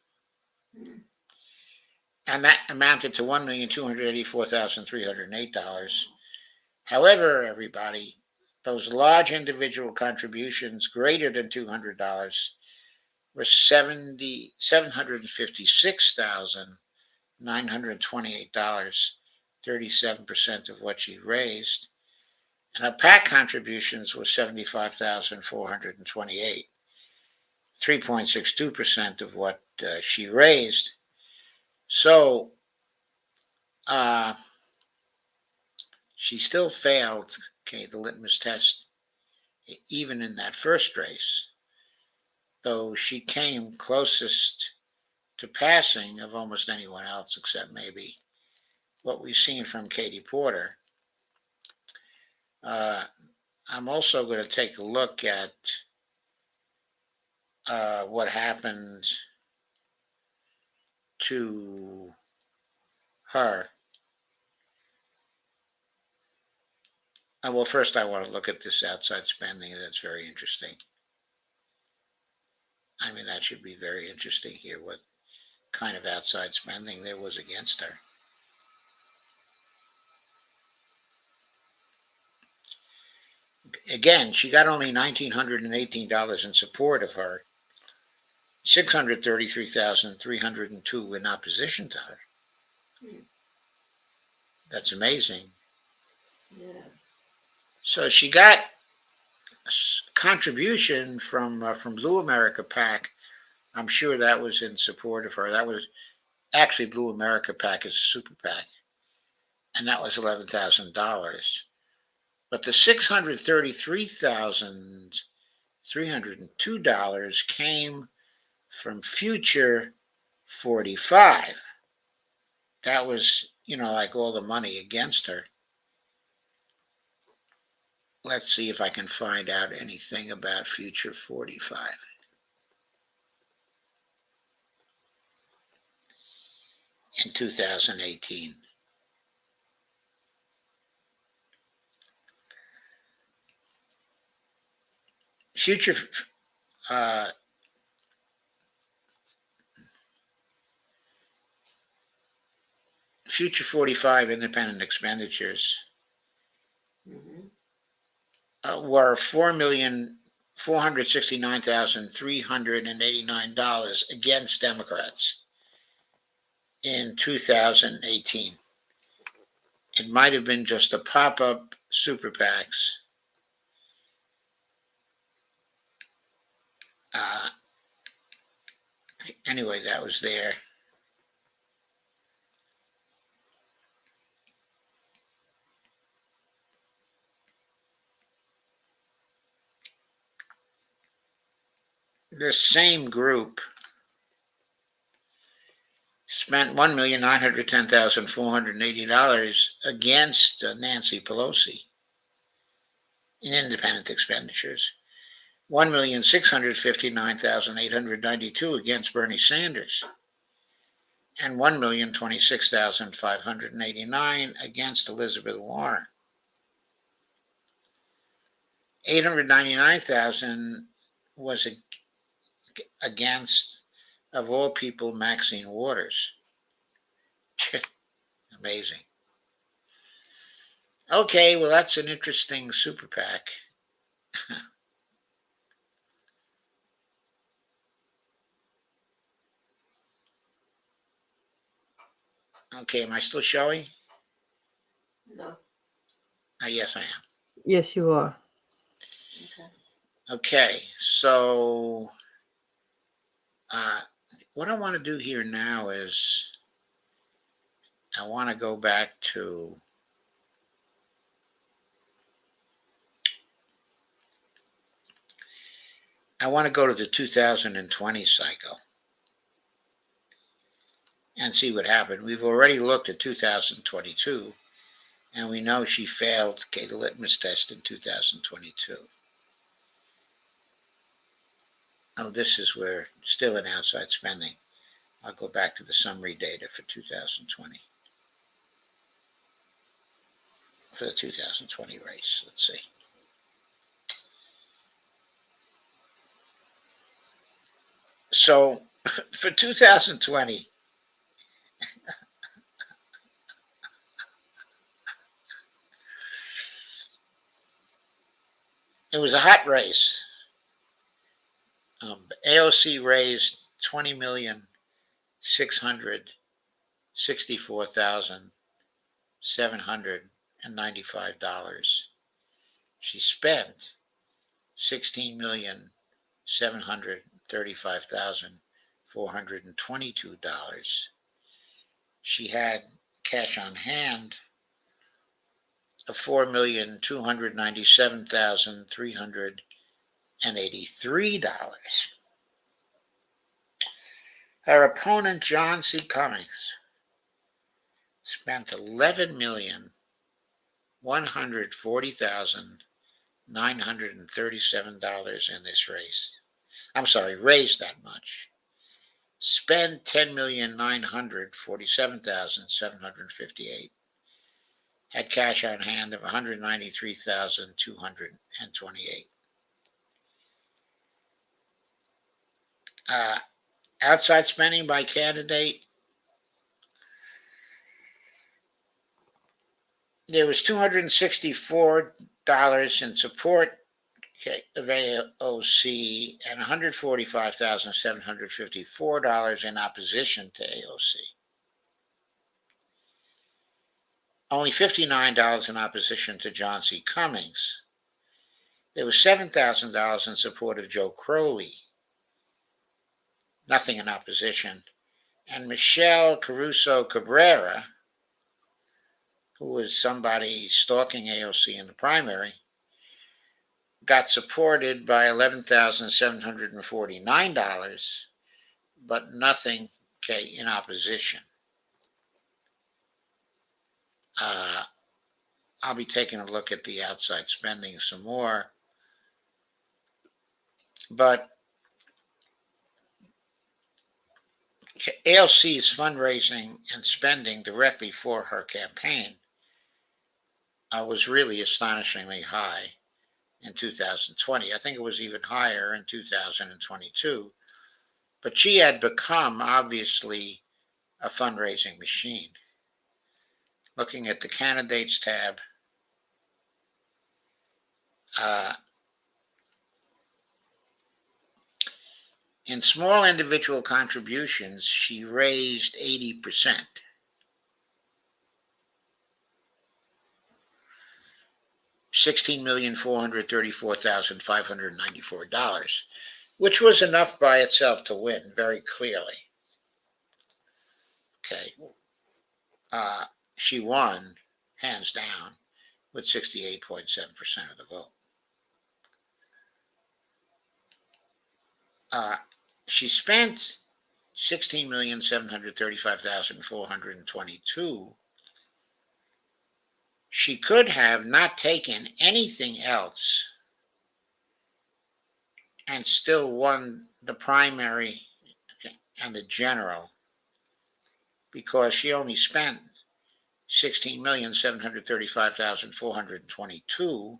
Speaker 1: and that amounted to $1,284,308. However, everybody, those large individual contributions greater than $200 were $756,928, 37% of what she raised. And her PAC contributions were $75,428, 3.62% of what she raised. So she still failed, the litmus test, even in that first race, though she came closest to passing of almost anyone else except maybe what we've seen from Katie Porter. I'm also going to take a look at what happened to her. Well, first I want to look at this outside spending. That's very interesting. I mean, that should be very interesting here, what kind of outside spending there was against her. Again, she got only $1,918 in support of her, $633,302 in opposition to her. That's amazing.
Speaker 3: Yeah.
Speaker 1: So she got contribution from Blue America PAC. I'm sure that was in support of her. That was actually Blue America PAC is a super PAC, and that was $11,000. But the $633,302 came from Future 45. That was, like all the money against her. let's see if I can find out anything about Future 45. In 2018. Future Future 45 independent expenditures were $4,469,389 against Democrats in 2018. It might have been just a pop-up super PACs. Anyway, that was there. This same group spent $1,910,480 against Nancy Pelosi in independent expenditures, $1,659,892 against Bernie Sanders, and $1,026,589 against Elizabeth Warren. $899,000 was against, of all people, Maxine Waters. Amazing. Okay, well, that's an interesting super PAC. Okay, am I still showing?
Speaker 3: No.
Speaker 1: Yes, I am.
Speaker 2: Yes, you are.
Speaker 1: Okay, so what I want to do here now is I want to go back to the 2020 cycle and see what happened. We've already looked at 2022, and we know she failed the litmus test in 2022. Oh, this is where still in outside spending. I'll go back to the summary data for 2020. For the 2020 race, let's see. So for 2020, it was a hot race. AOC raised $20,664,795. She spent $16,735,422. She had cash on hand of $4,297,383. Her opponent, John C. Cummings, spent $11,140,937 in this race. I'm sorry, raised that much. Spent $10,947,758. Had cash on hand of $193,228. Outside spending by candidate, there was $264 in support of AOC and $145,754 in opposition to AOC. Only $59 in opposition to John C. Cummings. There was $7,000 in support of Joe Crowley. Nothing in opposition. And Michelle Caruso Cabrera, who was somebody stalking AOC in the primary, got supported by $11,749, but nothing in opposition. I'll be taking a look at the outside spending some more. But ALC's fundraising and spending directly for her campaign was really astonishingly high in 2020. I think it was even higher in 2022. But she had become, obviously, a fundraising machine. Looking at the candidates tab, in small individual contributions, she raised 80%. $16,434,594, which was enough by itself to win very clearly. Okay. She won, hands down, with 68.7% of the vote. She spent $16,735,422. She could have not taken anything else and still won the primary and the general, because she only spent $16,735,422,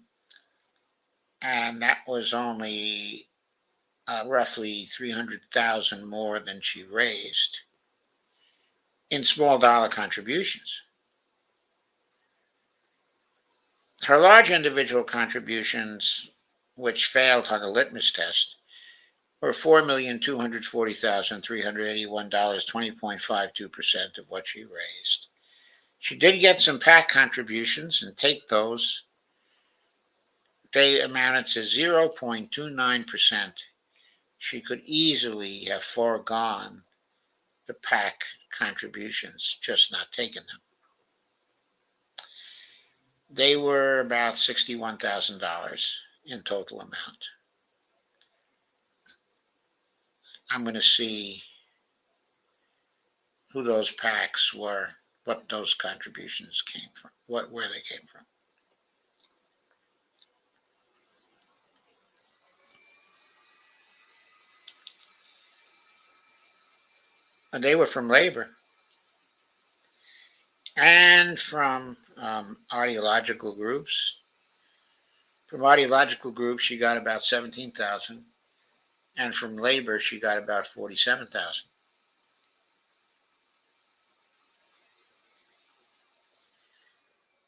Speaker 1: and that was only roughly $300,000 more than she raised in small dollar contributions. Her large individual contributions, which failed on the litmus test, were $4,240,381, 20.52% of what she raised. She did get some PAC contributions, and take those. They amounted to 0.29%. She could easily have foregone the PAC contributions, just not taken them. They were about $61,000 in total amount. I'm going to see who those PACs were, what those contributions came from, where they came from. And they were from labor and from ideological groups. From ideological groups, she got about 17,000, and from labor, she got about 47,000.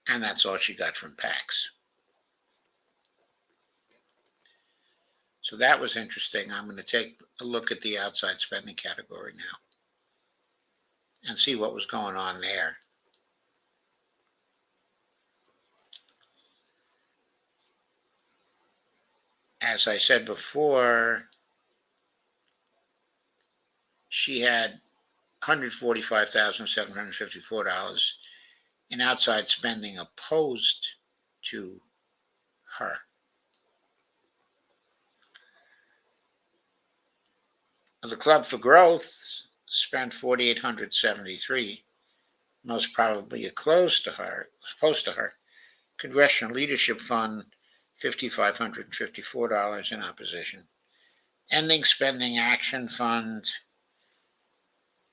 Speaker 1: And that's all she got from PACs. So that was interesting. I'm going to take a look at the outside spending category now and see what was going on there. As I said before, she had $145,754 in outside spending opposed to her. The Club for Growth spent $4,873, most probably opposed to her. Congressional Leadership Fund, $5,554 in opposition. Ending Spending Action Fund,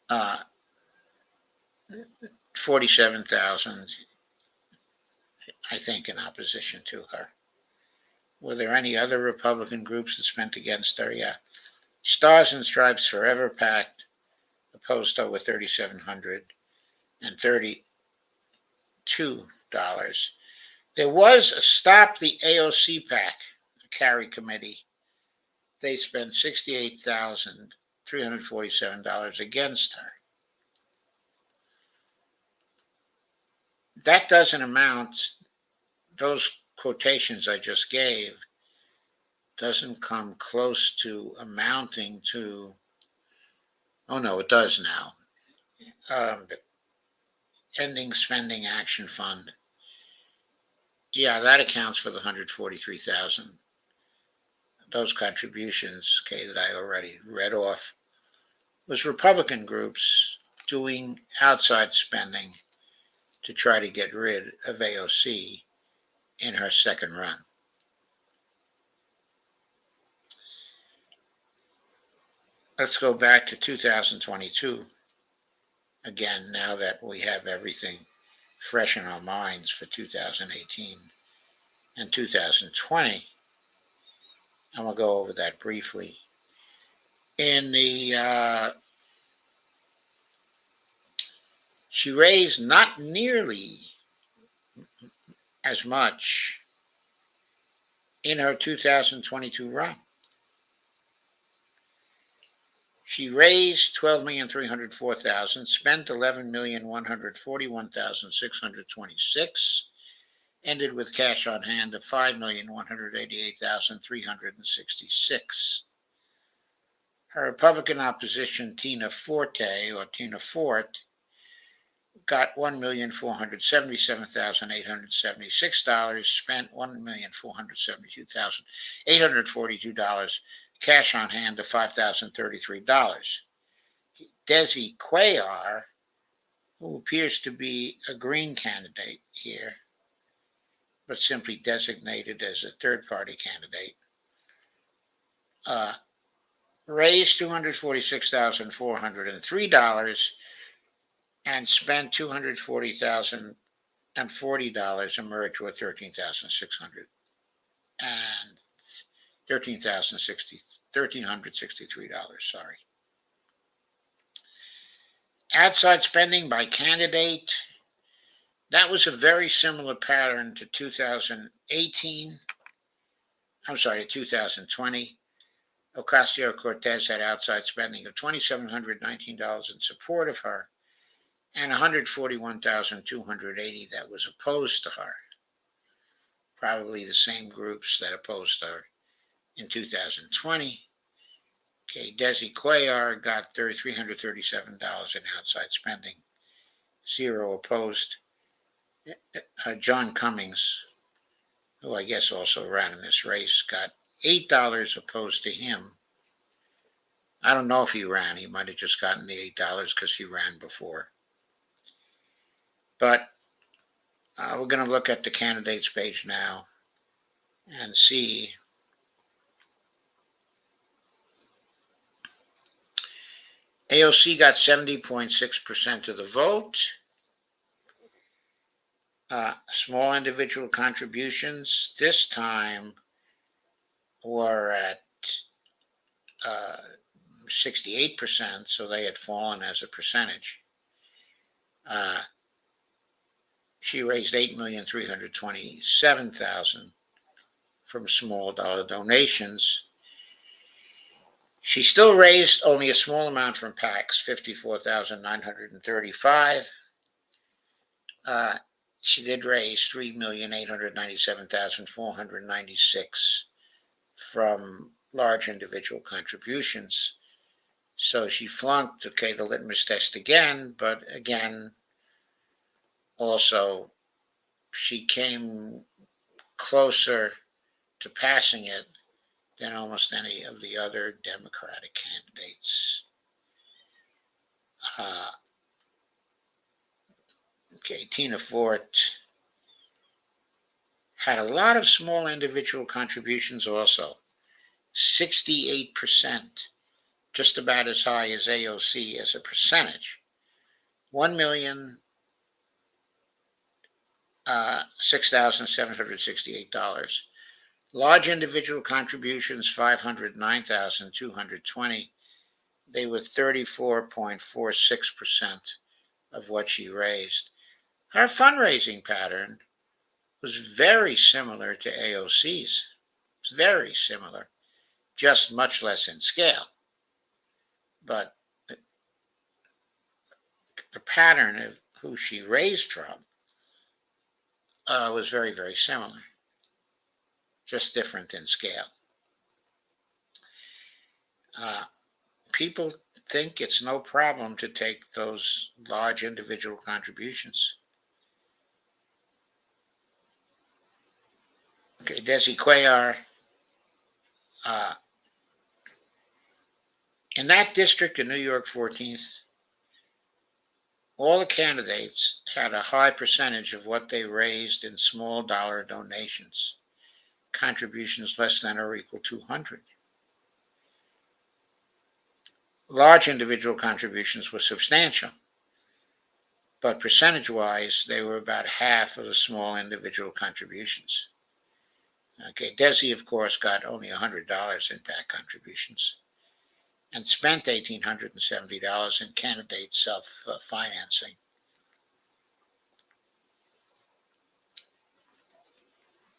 Speaker 1: $47,000, I think, in opposition to her. Were there any other Republican groups that spent against her? Yeah. Stars and Stripes Forever PAC opposed her with $3,732. There was a Stop the AOC PAC, a carry committee. They spent $68,347 against her. That doesn't amount, those quotations I just gave, doesn't come close to amounting to, oh no, it does now. Ending Spending Action Fund. Yeah, that accounts for the $143,000. Those contributions, okay, that I already read off, was Republican groups doing outside spending to try to get rid of AOC in her second run. Let's go back to 2022. Again, now that we have everything fresh in our minds for 2018 and 2020, and we'll go over that briefly. In the she raised not nearly as much in her 2022 run. She raised $12,304,000, spent $11,141,626, ended with cash on hand of $5,188,366. Her Republican opposition, Tina Forte, got $1,477,876, spent $1,472,842, cash on hand of $5,033. Desi Cuellar, who appears to be a Green candidate here, but simply designated as a third-party candidate, raised $246,403 and spent $240,040, emerged with $1,363. Sorry. Outside spending by candidate, that was a very similar pattern to 2020. Ocasio-Cortez had outside spending of $2,719 in support of her and $141,280 that was opposed to her. Probably the same groups that opposed her in 2020. Okay, Desi Cuellar got $337 in outside spending, 0 opposed. John Cummings, who I guess also ran in this race, got $8 opposed to him. I don't know if he ran. He might have just gotten the $8 because he ran before. But we're going to look at the candidates page now and see. AOC got 70.6% of the vote. Small individual contributions this time were at 68%, so they had fallen as a percentage. She raised $8,327,000 from small dollar donations. She still raised only a small amount from PACs, $54,935. She did raise $3,897,496 from large individual contributions. So she flunked, the litmus test again, but again, also, she came closer to passing it than almost any of the other Democratic candidates. Tina Forte had a lot of small individual contributions also, 68%, just about as high as AOC as a percentage. $1,006,768. Large individual contributions, $509,220. They were 34.46% of what she raised. Her fundraising pattern was very similar to AOC's. It's very similar, just much less in scale. But the pattern of who she raised from was very, very similar, just different in scale. People think it's no problem to take those large individual contributions. Desi Cuellar, in that district in New York 14th, all the candidates had a high percentage of what they raised in small dollar donations, contributions less than or equal to 200. Large individual contributions were substantial, but percentage-wise, they were about half of the small individual contributions. Okay, Desi, of course, got only $100 in PAC contributions and spent $1,870 in candidate self-financing.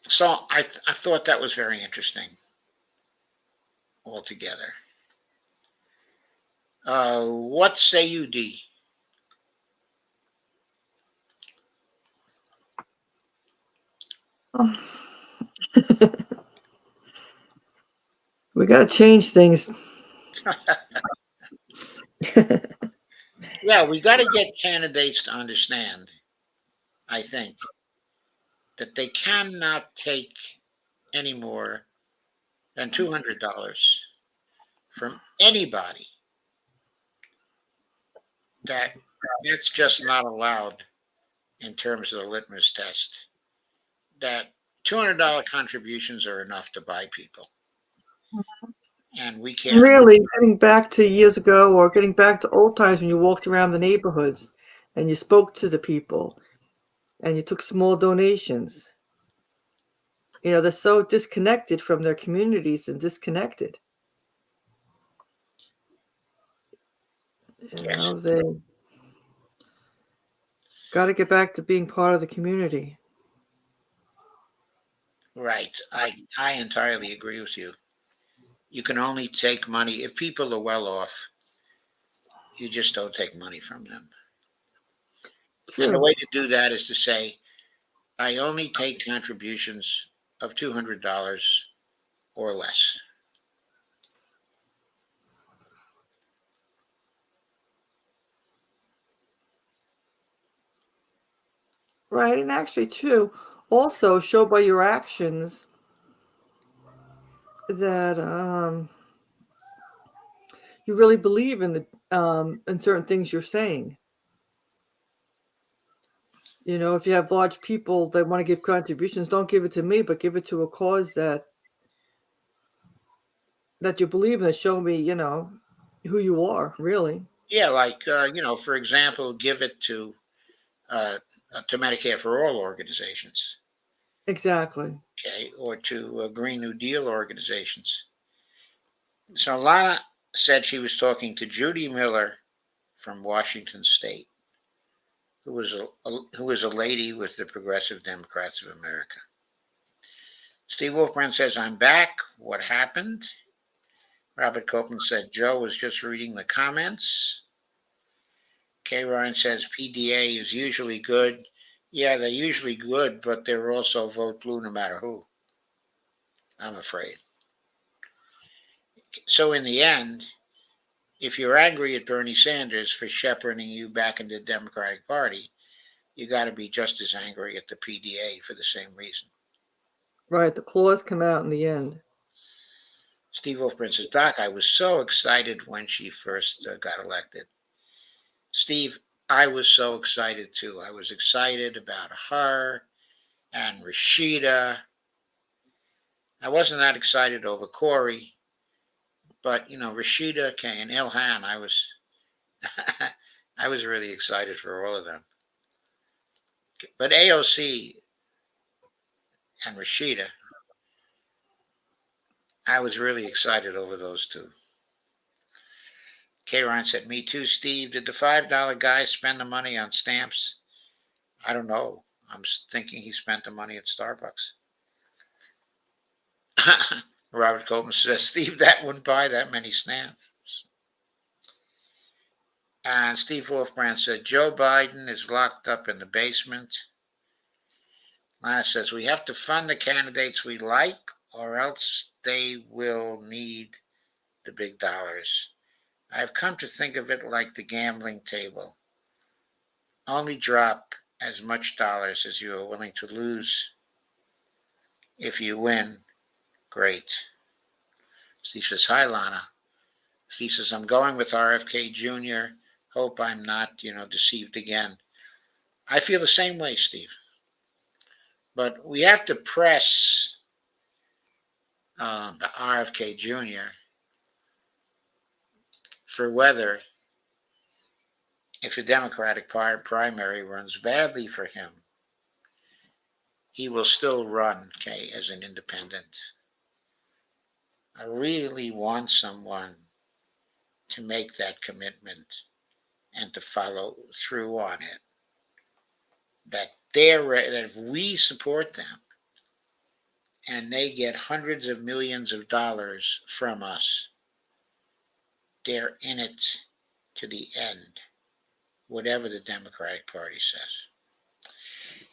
Speaker 1: So I thought that was very interesting altogether. What say you, Dee?
Speaker 2: Um, we got to change things.
Speaker 1: Yeah, we got to get candidates to understand, I think, that they cannot take any more than $200 from anybody. That's just not allowed in terms of the litmus test. That $200 contributions are enough to buy people, and we can't.
Speaker 2: Really, getting back to years ago or getting back to old times when you walked around the neighborhoods and you spoke to the people and you took small donations. You know, they're so disconnected from their communities and disconnected. You
Speaker 1: Yes,
Speaker 2: know, they got to get back to being part of the community.
Speaker 1: right. I entirely agree with you. You can only take money if people are well off. You just don't take money from them. And the
Speaker 2: True.
Speaker 1: way to do that is to say, I only take contributions of $200 or less.
Speaker 2: Right. And actually, too, also show by your actions that you really believe in in certain things you're saying. You know, if you have large people that want to give contributions, don't give it to me, but give it to a cause that you believe in. That show me, you know, who you are, really.
Speaker 1: Yeah, like for example, give it uh, to Medicare for All organizations,
Speaker 2: Exactly.
Speaker 1: okay, or to Green New Deal organizations. So Lana said she was talking to Judy Miller from Washington State, who is a lady with the Progressive Democrats of America. Steve Wolfbrand says, "I'm back. What happened?" Robert Copeland said, "Joe was just reading the comments." Kay Ryan says, "PDA is usually good." Yeah, they're usually good, but they're also vote blue no matter who, I'm afraid. So in the end, if you're angry at Bernie Sanders for shepherding you back into the Democratic Party, you got to be just as angry at the PDA for the same reason.
Speaker 2: Right. The claws come out in the end.
Speaker 1: Steve Wolfbrand says, "Doc, I was so excited when she first got elected." Steve, I was so excited too. I was excited about her and Rashida. I wasn't that excited over Corey, but Rashida and Ilhan, I was really excited for all of them. But AOC and Rashida, I was really excited over those two. K. Ryan said, "Me too, Steve. Did the $5 guy spend the money on stamps?" I don't know. I'm thinking he spent the money at Starbucks. Robert Coleman says, "Steve, that wouldn't buy that many stamps." And Steve Wolfbrand said, "Joe Biden is locked up in the basement." Lana says, "We have to fund the candidates we like, or else they will need the big dollars. I've come to think of it like the gambling table. Only drop as much dollars as you are willing to lose. If you win, great." Steve says, "Hi, Lana." Steve says, "I'm going with RFK Jr. Hope I'm not, deceived again. I feel the same way, Steve. But we have to press the RFK Jr. for whether, if a Democratic primary runs badly for him, he will still run, okay, as an independent. I really want someone to make that commitment and to follow through on it. That if we support them and they get hundreds of millions of dollars from us, they're in it to the end, whatever the Democratic Party says.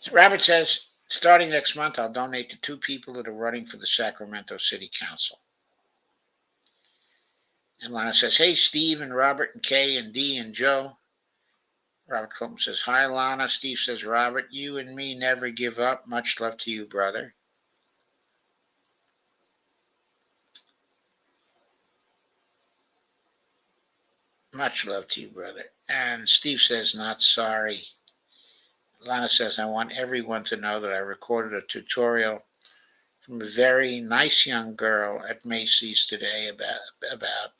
Speaker 1: So Robert says, starting next month, I'll donate to 2 people that are running for the Sacramento City Council. And Lana says, hey, Steve and Robert and Kay and Dee and Joe. Robert Copeland says, hi, Lana. Steve says, Robert, you and me never give up. Much love to you, brother. Much love to you, brother. And Steve says, not sorry. Lana says, I want everyone to know that I recorded a tutorial from a very nice young girl at Macy's today about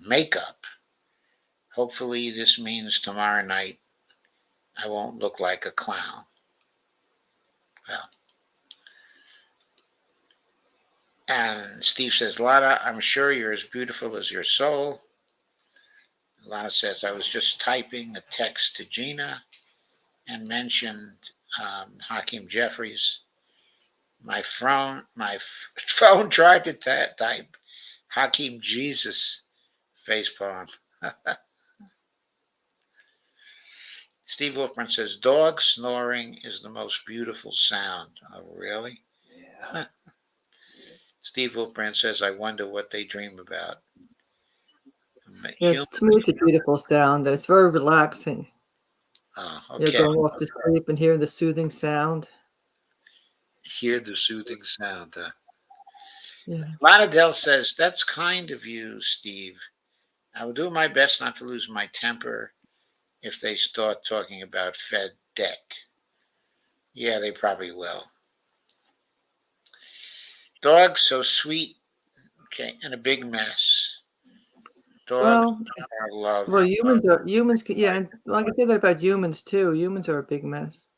Speaker 1: makeup. Hopefully this means tomorrow night I won't look like a clown. Well, and Steve says, Lana, I'm sure you're as beautiful as your soul. Lana says, I was just typing a text to Gina and mentioned Hakeem Jeffries. My phone tried to type Hakeem Jesus facepalm. Steve Wolfman says, dog snoring is the most beautiful sound. Oh, really?
Speaker 4: Yeah.
Speaker 1: Steve Wolfman says, I wonder what they dream about.
Speaker 2: Yes, to me, it's a beautiful sound, and it's very relaxing.
Speaker 1: Okay.
Speaker 2: Going off to sleep and hearing the soothing sound.
Speaker 1: Hear the soothing sound.
Speaker 2: Yeah.
Speaker 1: Lana Dell says, that's kind of you, Steve. I will do my best not to lose my temper if they start talking about Fed debt. Yeah, they probably will. Dog so sweet, okay, and a big mess. Dogs are love.
Speaker 2: Well, humans. Yeah, and I can say that about humans too. Humans are a big mess.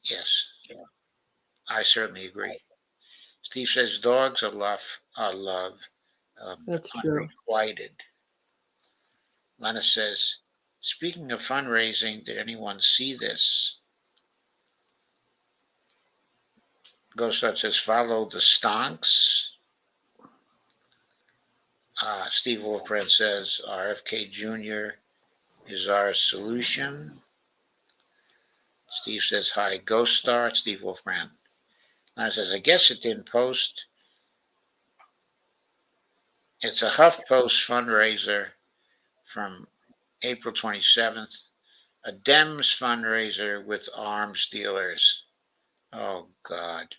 Speaker 1: Yes, I certainly agree. Steve says dogs are love,
Speaker 2: That's true.
Speaker 1: unrequited. Lana says, speaking of fundraising, did anyone see this? Ghostart says, follow the stonks. Steve Wolfbrand says, RFK Jr. is our solution. Steve says, hi, Ghost Star. Steve Wolfbrand. Lana says, I guess it didn't post. It's a HuffPost fundraiser from April 27th. A Dems fundraiser with arms dealers. Oh, God.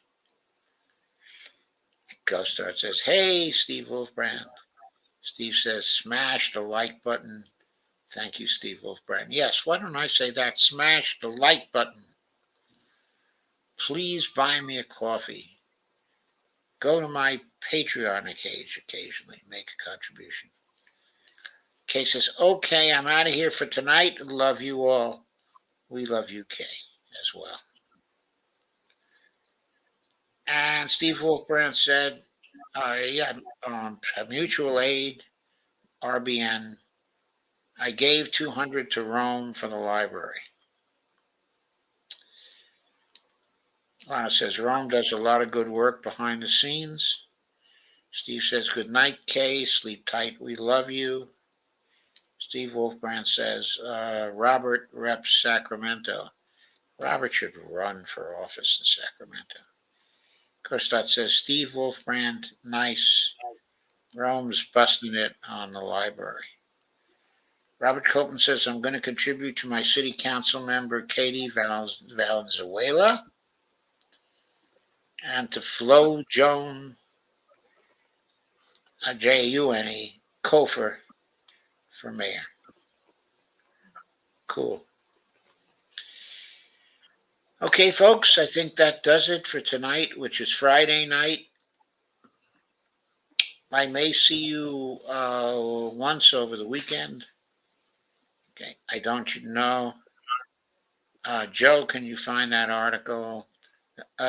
Speaker 1: Ghost Star says, hey, Steve Wolfbrand. Steve says, smash the like button. Thank you, Steve Wolfbrand. Yes, why don't I say that? Smash the like button. Please buy me a coffee. Go to my Patreon occasionally. Make a contribution. Kay says, okay, I'm out of here for tonight. Love you all. We love you, Kay, as well. And Steve Wolfbrand said, mutual aid, RBN. I gave $200 to Rome for the library. Lana says, Rome does a lot of good work behind the scenes. Steve says, good night, Kay. Sleep tight. We love you. Steve Wolfbrand says, Robert reps Sacramento. Robert should run for office in Sacramento. Kostat says, Steve Wolfbrand, nice. Rome's busting it on the library. Robert Copeland says, I'm going to contribute to my city council member, Katie Valenzuela, and to Flo Joan. June, Crawford for mayor. Cool. Okay, folks, I think that does it for tonight, which is Friday night. I may see you once over the weekend. Okay, I don't know. Joe, can you find that article?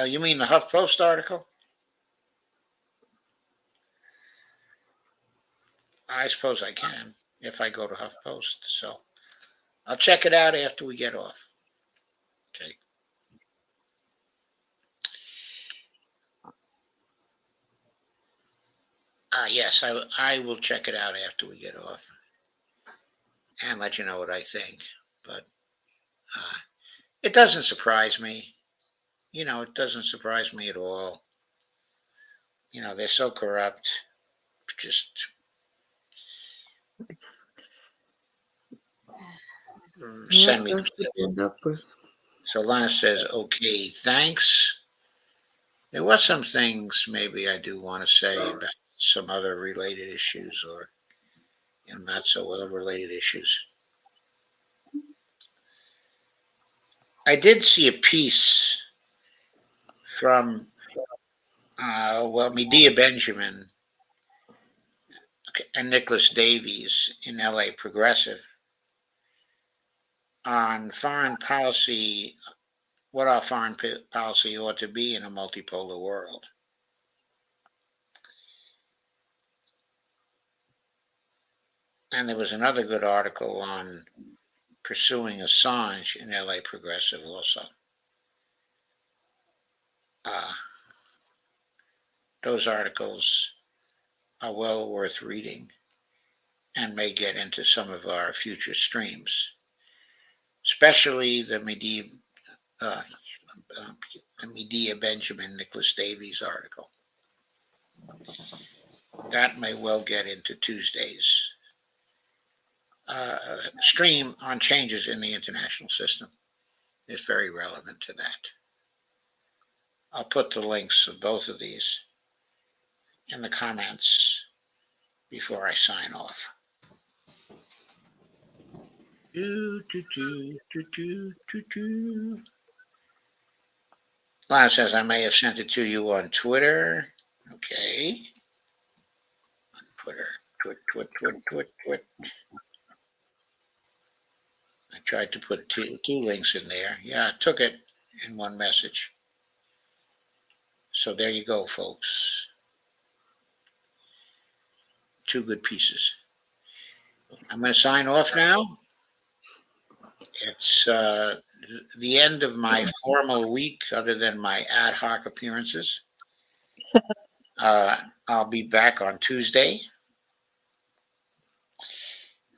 Speaker 1: You mean the HuffPost article? I suppose I can if I go to HuffPost. So I'll check it out after we get off. Okay. Yes, I will check it out after we get off and let you know what I think. But it doesn't surprise me. It doesn't surprise me at all. They're so corrupt. Just
Speaker 2: Yeah,
Speaker 1: send me.
Speaker 2: that's what you end up with.
Speaker 1: So Lana says, okay, thanks. There was some things maybe I do want to say about some other related issues or not so well related issues. I did see a piece from Medea Benjamin and Nicholas Davies in LA Progressive on foreign policy, what our foreign policy ought to be in a multipolar world. And there was another good article on pursuing Assange in LA Progressive also. Those articles are well worth reading and may get into some of our future streams, especially the Medea Benjamin Nicholas Davies article. That may well get into Tuesday's stream on changes in the international system. It's very relevant to that. I'll put the links of both of these in the comments before I sign off. Lana says, I may have sent it to you on Twitter. Okay. On Twitter. Twit. I tried to put two links in there. Yeah, I took it in one message. So there you go, folks. Two good pieces. I'm going to sign off now. It's the end of my formal week, other than my ad hoc appearances. I'll be back on Tuesday.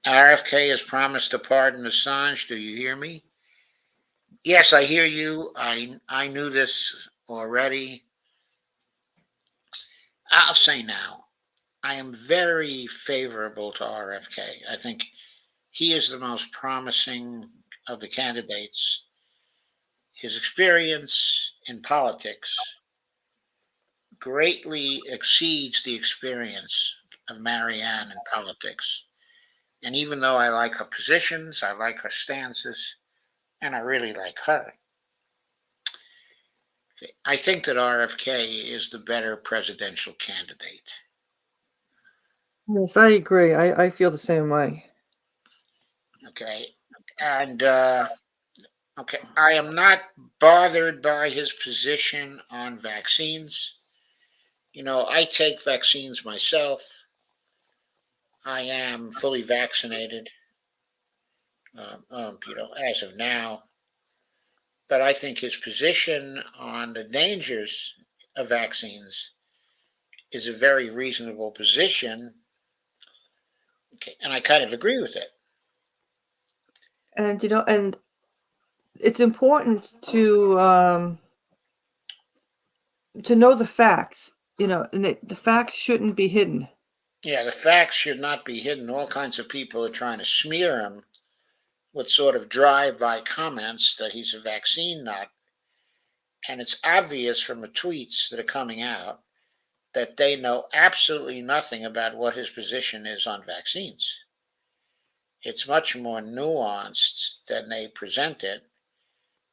Speaker 1: RFK has promised to pardon Assange. Do you hear me? Yes, I hear you. I knew this already. I'll say now, I am very favorable to RFK. I think he is the most promising of the candidates. His experience in politics greatly exceeds the experience of Marianne in politics. And even though I like her positions, I like her stances, and I really like her, I think that RFK is the better presidential candidate.
Speaker 2: Yes, I agree. I feel the same way.
Speaker 1: Okay. And okay, I am not bothered by his position on vaccines. I take vaccines myself. I am fully vaccinated, as of now. But I think his position on the dangers of vaccines is a very reasonable position. Okay, and I kind of agree with it.
Speaker 2: And and it's important to know the facts. And the facts shouldn't be hidden.
Speaker 1: Yeah, the facts should not be hidden. All kinds of people are trying to smear him with sort of drive-by comments that he's a vaccine nut. And it's obvious from the tweets that are coming out that they know absolutely nothing about what his position is on vaccines. It's much more nuanced than they present it,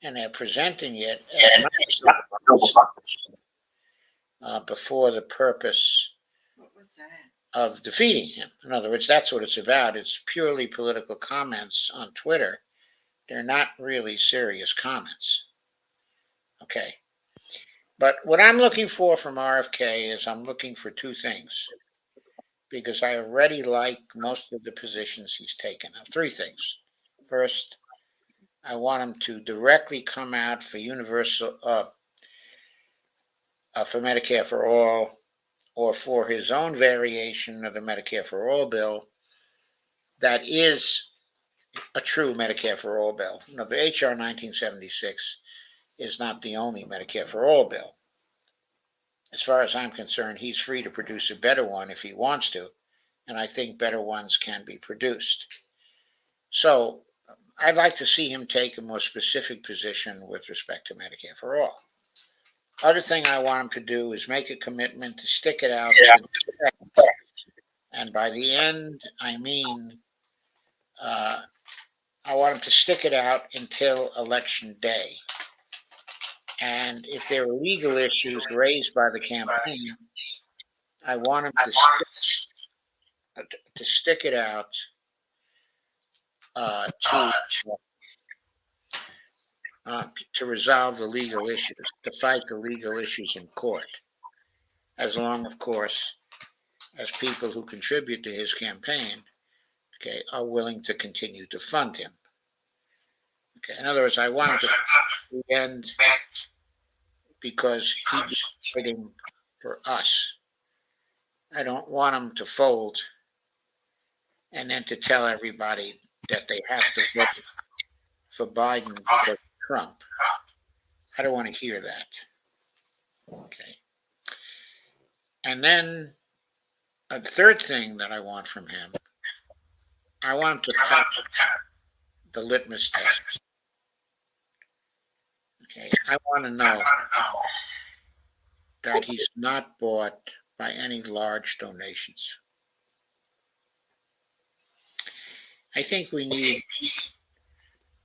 Speaker 1: and they're presenting it as before the purpose of defeating him. In other words, that's what it's about. It's purely political comments on Twitter. They're not really serious comments. Okay. But what I'm looking for from RFK is I'm looking for two things, because I already like most of the positions he's taken. Three things. First, I want him to directly come out for universal, for Medicare for all, or for his own variation of the Medicare for all bill that is a true Medicare for all bill. You know, the HR 1976 is not the only Medicare for all bill. As far as I'm concerned, he's free to produce a better one if he wants to, and I think better ones can be produced. So I'd like to see him take a more specific position with respect to Medicare for all. Other thing I want him to do is make a commitment to stick it out. And by the end, I mean, I want him to stick it out until election day. And if there are legal issues raised by the campaign, I want him to stick it out to resolve the legal issues, to fight the legal issues in court, as long, of course, as people who contribute to his campaign, okay, are willing to continue to fund him. Okay, in other words, I want him to end because he's fighting for us. I don't want him to fold and then to tell everybody that they have to vote for Biden or Trump. I don't want to hear that. Okay. And then a third thing that I want from him, I want him to cut the litmus test. Okay. I want to know that he's not bought by any large donations. I think we need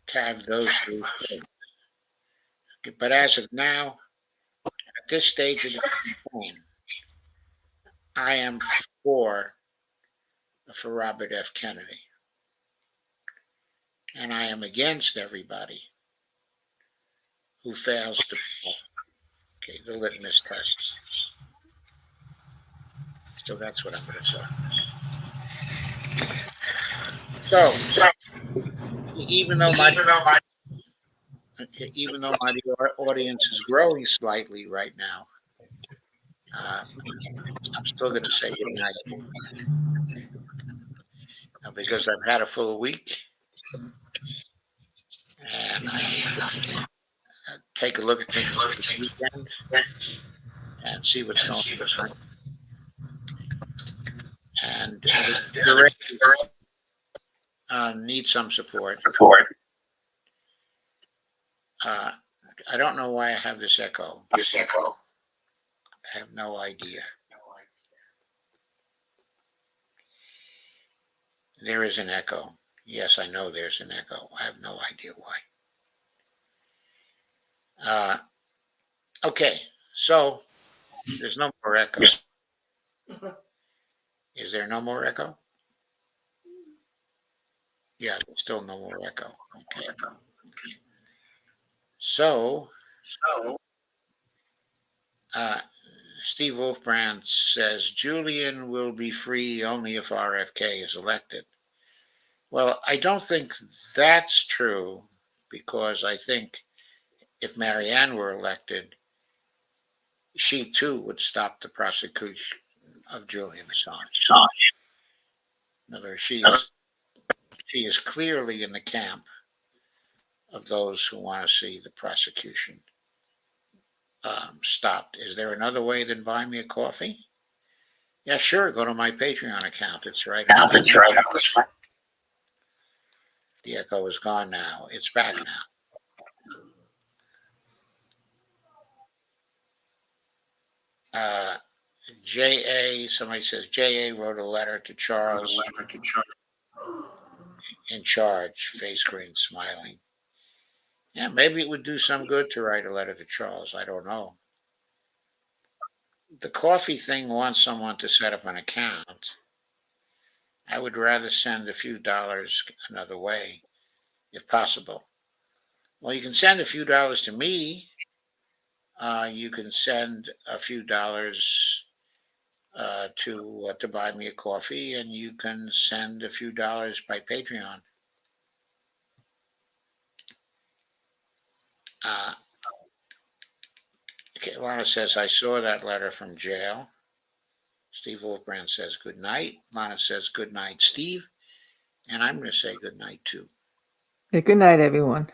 Speaker 1: to have those three things. Okay, but as of now, at this stage of the campaign, I am for Robert F. Kennedy. And I am against everybody who fails to pass the litmus test. So that's what I'm going to say. So even though my audience is growing slightly right now, I'm still going to say good night, because I've had a full week, and I need to take a look at things this weekend and see what's going on. And the need some support. I don't know why I have this echo. I have no idea. There is an echo. Yes, I know there's an echo. I have no idea why. Okay, so there's no more echo. Is there no more echo? Yeah, there's still no more echo. Okay. So Steve Wolfbrand says Julian will be free only if RFK is elected. Well, I don't think that's true, because I think if Marianne were elected, she too would stop the prosecution of Julian Assange. In other words, she is clearly in the camp of those who want to see the prosecution stopped. Is there another way than buy me a coffee? Yeah, sure. Go to my Patreon account. It's right on the screen. The echo is gone now. It's back now. somebody says J.A. wrote a letter to Charles in charge, face green, smiling. Yeah, maybe it would do some good to write a letter to Charles. I don't know. The coffee thing wants someone to set up an account. I would rather send a few dollars another way, if possible. Well, you can send a few dollars to me. You can send a few dollars to buy me a coffee, and you can send a few dollars by Patreon. Okay, Lana says, I saw that letter from jail. Steve Wolfbrand says, good night. Lana says, good night, Steve. And I'm going to say good night, too.
Speaker 2: Yeah, good night, everyone.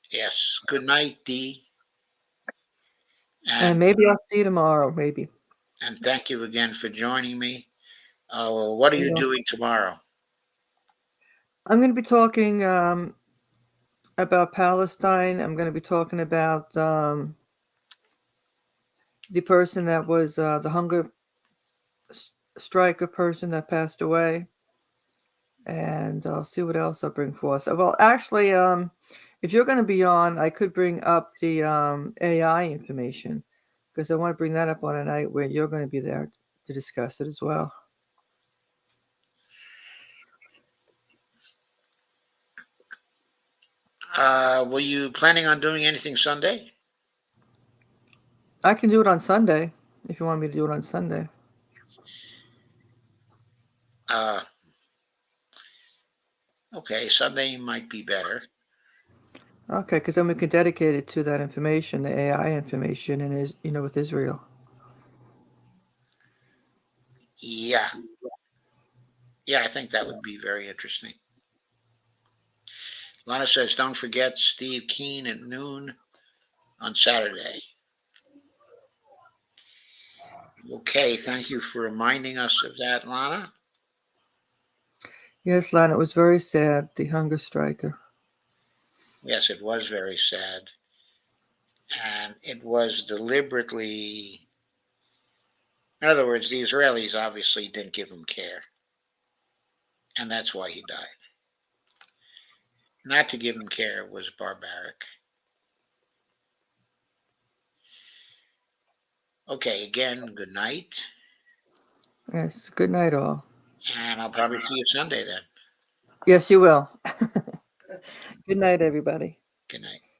Speaker 1: Yes, good night, Dee.
Speaker 2: And maybe I'll see you tomorrow, maybe.
Speaker 1: And thank you again for joining me. What are you doing tomorrow?
Speaker 2: I'm going to be talking about Palestine. I'm going to be talking about the person that was the hunger striker person that passed away. And I'll see what else I'll bring forth. Well, actually, if you're going to be on, I could bring up the AI information, because I want to bring that up on a night where you're going to be there to discuss it as well.
Speaker 1: Were you planning on doing anything Sunday?
Speaker 2: I can do it on Sunday if you want me to do it on Sunday.
Speaker 1: Okay, Sunday might be better.
Speaker 2: Okay, because then we can dedicate it to that information, the AI information, and with Israel.
Speaker 1: Yeah. Yeah, I think that would be very interesting. Lana says, don't forget Steve Keene at noon on Saturday. Okay, thank you for reminding us of that, Lana.
Speaker 2: Yes, Lana, it was very sad, the hunger striker.
Speaker 1: Yes, it was very sad. And it was deliberately, in other words, the Israelis obviously didn't give him care. And that's why he died. Not to give him care was barbaric. Okay, again, good night.
Speaker 2: Yes, good night, all.
Speaker 1: And I'll probably see you Sunday then.
Speaker 2: Yes, you will. Good night, everybody.
Speaker 1: Good night.